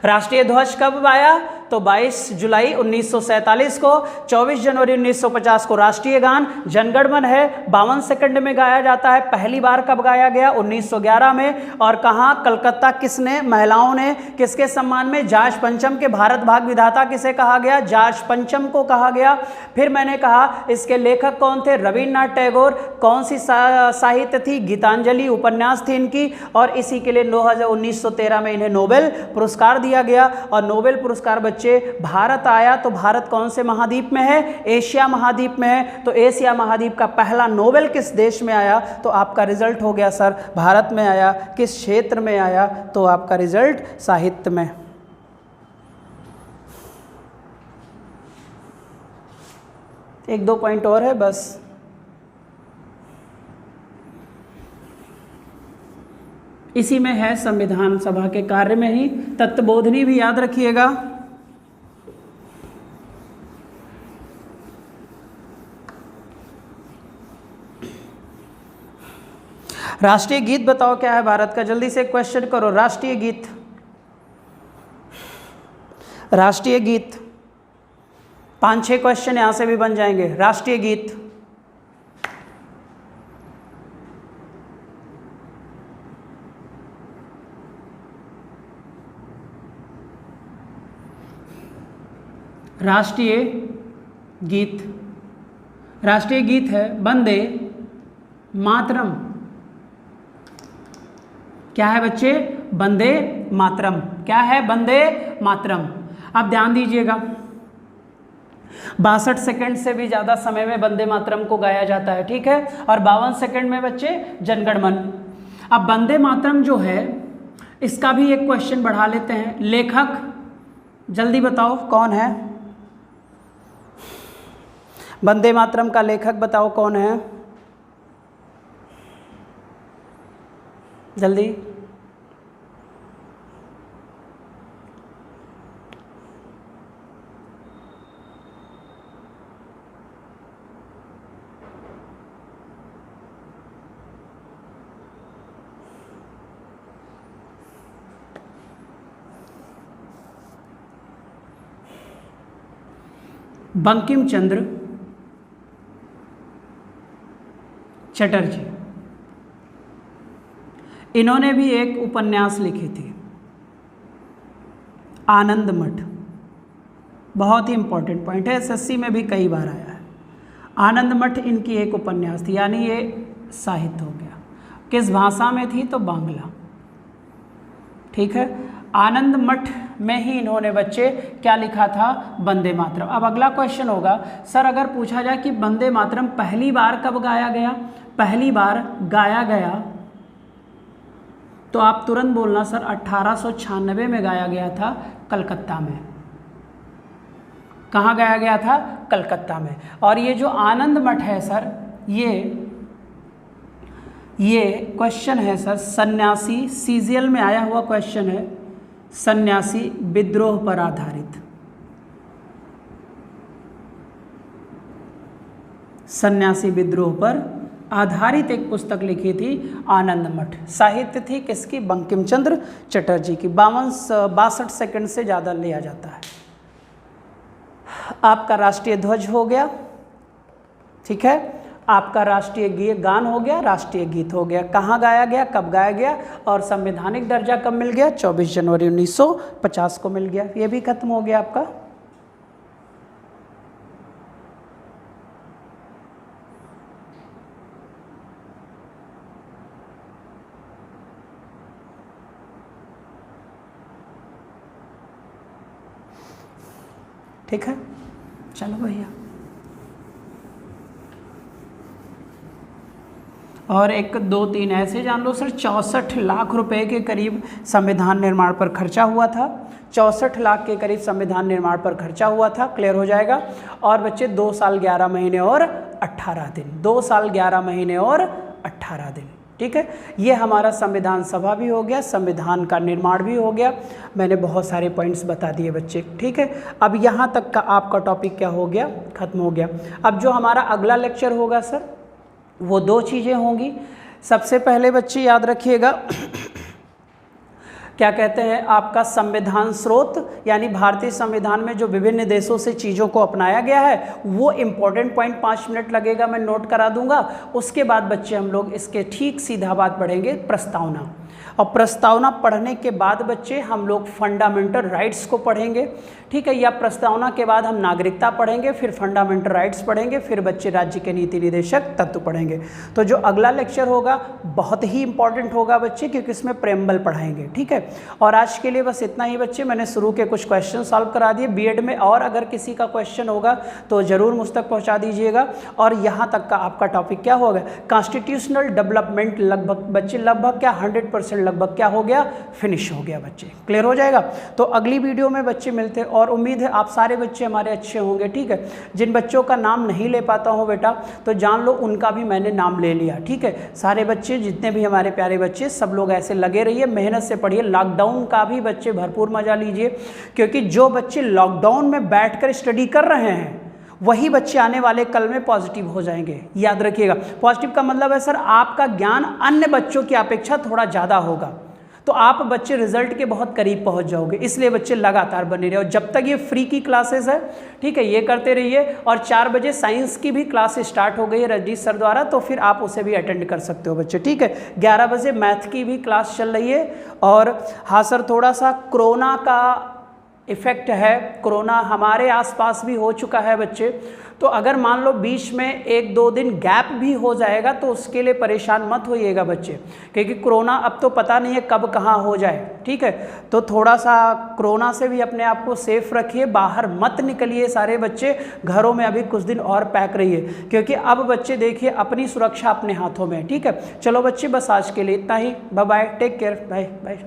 राष्ट्रीय ध्वज कब आया? तो 22 जुलाई 1947 को। 24 जनवरी 1950 को राष्ट्रीय गान जनगण मन है, 52 सेकंड में गाया जाता है। पहली बार कब गाया गया? 1911 में। और कहाँ? कलकत्ता। किसने? महिलाओं ने। किसके सम्मान में? जॉर्ज पंचम के। भारत भाग्य विधाता किसे कहा गया? जॉर्ज पंचम को कहा गया। फिर मैंने कहा इसके लेखक कौन थे? रविन्द्रनाथ टैगोर। कौन सी साहित्य थी? गीतांजलि उपन्यास थी इनकी। और इसी के लिए 1913 में इन्हें नोबेल पुरस्कार दिया गया। और नोबेल पुरस्कार बच्चे भारत आया, तो भारत कौन से महाद्वीप में है? एशिया महाद्वीप में है। तो एशिया महाद्वीप का पहला नोबेल किस देश में आया? तो आपका रिजल्ट हो गया सर भारत में आया। किस क्षेत्र में आया? तो आपका रिजल्ट साहित्य में। एक दो पॉइंट और है बस। इसी में है संविधान सभा के कार्य में ही। तत्वबोधिनी भी याद रखिएगा। राष्ट्रीय गीत बताओ क्या है भारत का? जल्दी से क्वेश्चन करो। राष्ट्रीय गीत, राष्ट्रीय गीत। 5-6 क्वेश्चन यहां से भी बन जाएंगे। राष्ट्रीय गीत राष्ट्रीय गीत, राष्ट्रीय गीत है वंदे मातरम। क्या है बच्चे? वंदे मातरम। क्या है? वंदे मातरम। अब ध्यान दीजिएगा, 62 सेकंड से भी ज़्यादा समय में वंदे मातरम को गाया जाता है, ठीक है, और 52 सेकंड में बच्चे जनगणमन। अब वंदे मातरम जो है इसका भी एक क्वेश्चन बढ़ा लेते हैं। लेखक जल्दी बताओ कौन है? वंदे मातरम का लेखक बताओ कौन है? जल्दी। बंकिम चंद्र चटर्जी। इन्होंने भी एक उपन्यास लिखी थी, आनंद मठ। बहुत ही इंपॉर्टेंट पॉइंट है, एसएससी में भी कई बार आया है। आनंद मठ इनकी एक उपन्यास थी, यानी ये साहित्य हो गया। किस भाषा में थी? तो बांग्ला, ठीक है। आनंद मठ में ही इन्होंने बच्चे क्या लिखा था? वंदे मातरम। अब अगला क्वेश्चन होगा, सर अगर पूछा जाए कि वंदे मातरम पहली बार कब गाया गया? पहली बार गाया गया तो आप तुरंत बोलना सर 1896 में गाया गया था, कलकत्ता में। कहाँ गाया गया था? कलकत्ता में। और ये जो आनंद मठ है सर, ये क्वेश्चन है सर सन्यासी, सीजीएल में आया हुआ क्वेश्चन है, सन्यासी विद्रोह पर आधारित। सन्यासी विद्रोह पर आधारित एक पुस्तक लिखी थी आनंद मठ। साहित्य थी किसकी? बंकिम चंद्र चटर्जी की। 62 सेकंड से ज़्यादा लिया जाता है। आपका राष्ट्रीय ध्वज हो गया, ठीक है, आपका राष्ट्रीय गान हो गया, राष्ट्रीय गीत हो गया। कहाँ गाया गया, कब गाया गया, और संवैधानिक दर्जा कब मिल गया? 24 जनवरी 1950 को मिल गया। ये भी खत्म हो गया आपका। ठीक है, चलो भैया। और 1, 2, 3 ऐसे जान लो सर, 64 लाख रुपए के करीब संविधान निर्माण पर खर्चा हुआ था। 64 लाख के करीब संविधान निर्माण पर खर्चा हुआ था। क्लियर हो जाएगा। और बच्चे 2 साल 11 महीने और 18 दिन, 2 साल 11 महीने और 18 दिन, ठीक है। ये हमारा संविधान सभा भी हो गया, संविधान का निर्माण भी हो गया। मैंने बहुत सारे पॉइंट्स बता दिए बच्चे, ठीक है। अब यहाँ तक का आपका टॉपिक क्या हो गया? खत्म हो गया। अब जो हमारा अगला लेक्चर होगा सर, वो 2 चीज़ें होंगी। सबसे पहले बच्चे याद रखिएगा, क्या कहते हैं, आपका संविधान स्रोत, यानी भारतीय संविधान में जो विभिन्न देशों से चीज़ों को अपनाया गया है, वो इम्पोर्टेंट पॉइंट 5 मिनट लगेगा, मैं नोट करा दूंगा। उसके बाद बच्चे हम लोग इसके ठीक सीधा बात पढ़ेंगे, प्रस्तावना। और प्रस्तावना पढ़ने के बाद बच्चे हम लोग फंडामेंटल राइट्स को पढ़ेंगे, ठीक है। या प्रस्तावना के बाद हम नागरिकता पढ़ेंगे, फिर फंडामेंटल राइट्स पढ़ेंगे, फिर बच्चे राज्य के नीति निर्देशक तत्व पढ़ेंगे। तो जो अगला लेक्चर होगा बहुत ही इंपॉर्टेंट होगा बच्चे, क्योंकि इसमें प्रेम्बल पढ़ाएंगे, ठीक है। और आज के लिए बस इतना ही बच्चे। मैंने शुरू के कुछ क्वेश्चन सॉल्व करा दिए बीएड में, और अगर किसी का क्वेश्चन होगा तो ज़रूर मुझ तक पहुँचा दीजिएगा। और यहाँ तक का आपका टॉपिक क्या होगा? कॉन्स्टिट्यूशनल डेवलपमेंट लगभग बच्चे लगभग क्या 100% लगभग क्या हो गया? फिनिश हो गया बच्चे। क्लियर हो जाएगा। तो अगली वीडियो में बच्चे मिलते हैं, और उम्मीद है आप सारे बच्चे हमारे अच्छे होंगे, ठीक है। जिन बच्चों का नाम नहीं ले पाता हूँ बेटा, तो जान लो उनका भी मैंने नाम ले लिया, ठीक है। सारे बच्चे जितने भी हमारे प्यारे बच्चे, सब लोग ऐसे लगे रहिए, मेहनत से पढ़िए। लॉकडाउन का भी बच्चे भरपूर मजा लीजिए, क्योंकि जो बच्चे लॉकडाउन में बैठकर स्टडी कर रहे हैं वही बच्चे आने वाले कल में पॉजिटिव हो जाएंगे। याद रखिएगा, पॉजिटिव का मतलब है सर आपका ज्ञान अन्य बच्चों की अपेक्षा थोड़ा ज़्यादा होगा, तो आप बच्चे रिजल्ट के बहुत करीब पहुंच जाओगे। इसलिए बच्चे लगातार बने रहे। और जब तक ये फ्री की क्लासेस है, ठीक है, ये करते रहिए। और 4 बजे साइंस की भी क्लास स्टार्ट हो गई है रजनीश सर द्वारा, तो फिर आप उसे भी अटेंड कर सकते हो बच्चे, ठीक है। 11 बजे मैथ की भी क्लास चल रही है। और हाँ सर, थोड़ा सा कोरोना का इफ़ेक्ट है, कोरोना हमारे आसपास भी हो चुका है बच्चे। तो अगर मान लो बीच में 1-2 दिन गैप भी हो जाएगा तो उसके लिए परेशान मत होइएगा बच्चे, क्योंकि कोरोना अब तो पता नहीं है कब कहाँ हो जाए, ठीक है। तो थोड़ा सा कोरोना से भी अपने आप को सेफ रखिए, बाहर मत निकलिए सारे बच्चे, घरों में अभी कुछ दिन और पैक रहिए, क्योंकि अब बच्चे देखिए अपनी सुरक्षा अपने हाथों में है, ठीक है। चलो बच्चे, बस आज के लिए इतना ही। Bye bye, take care, bye bye.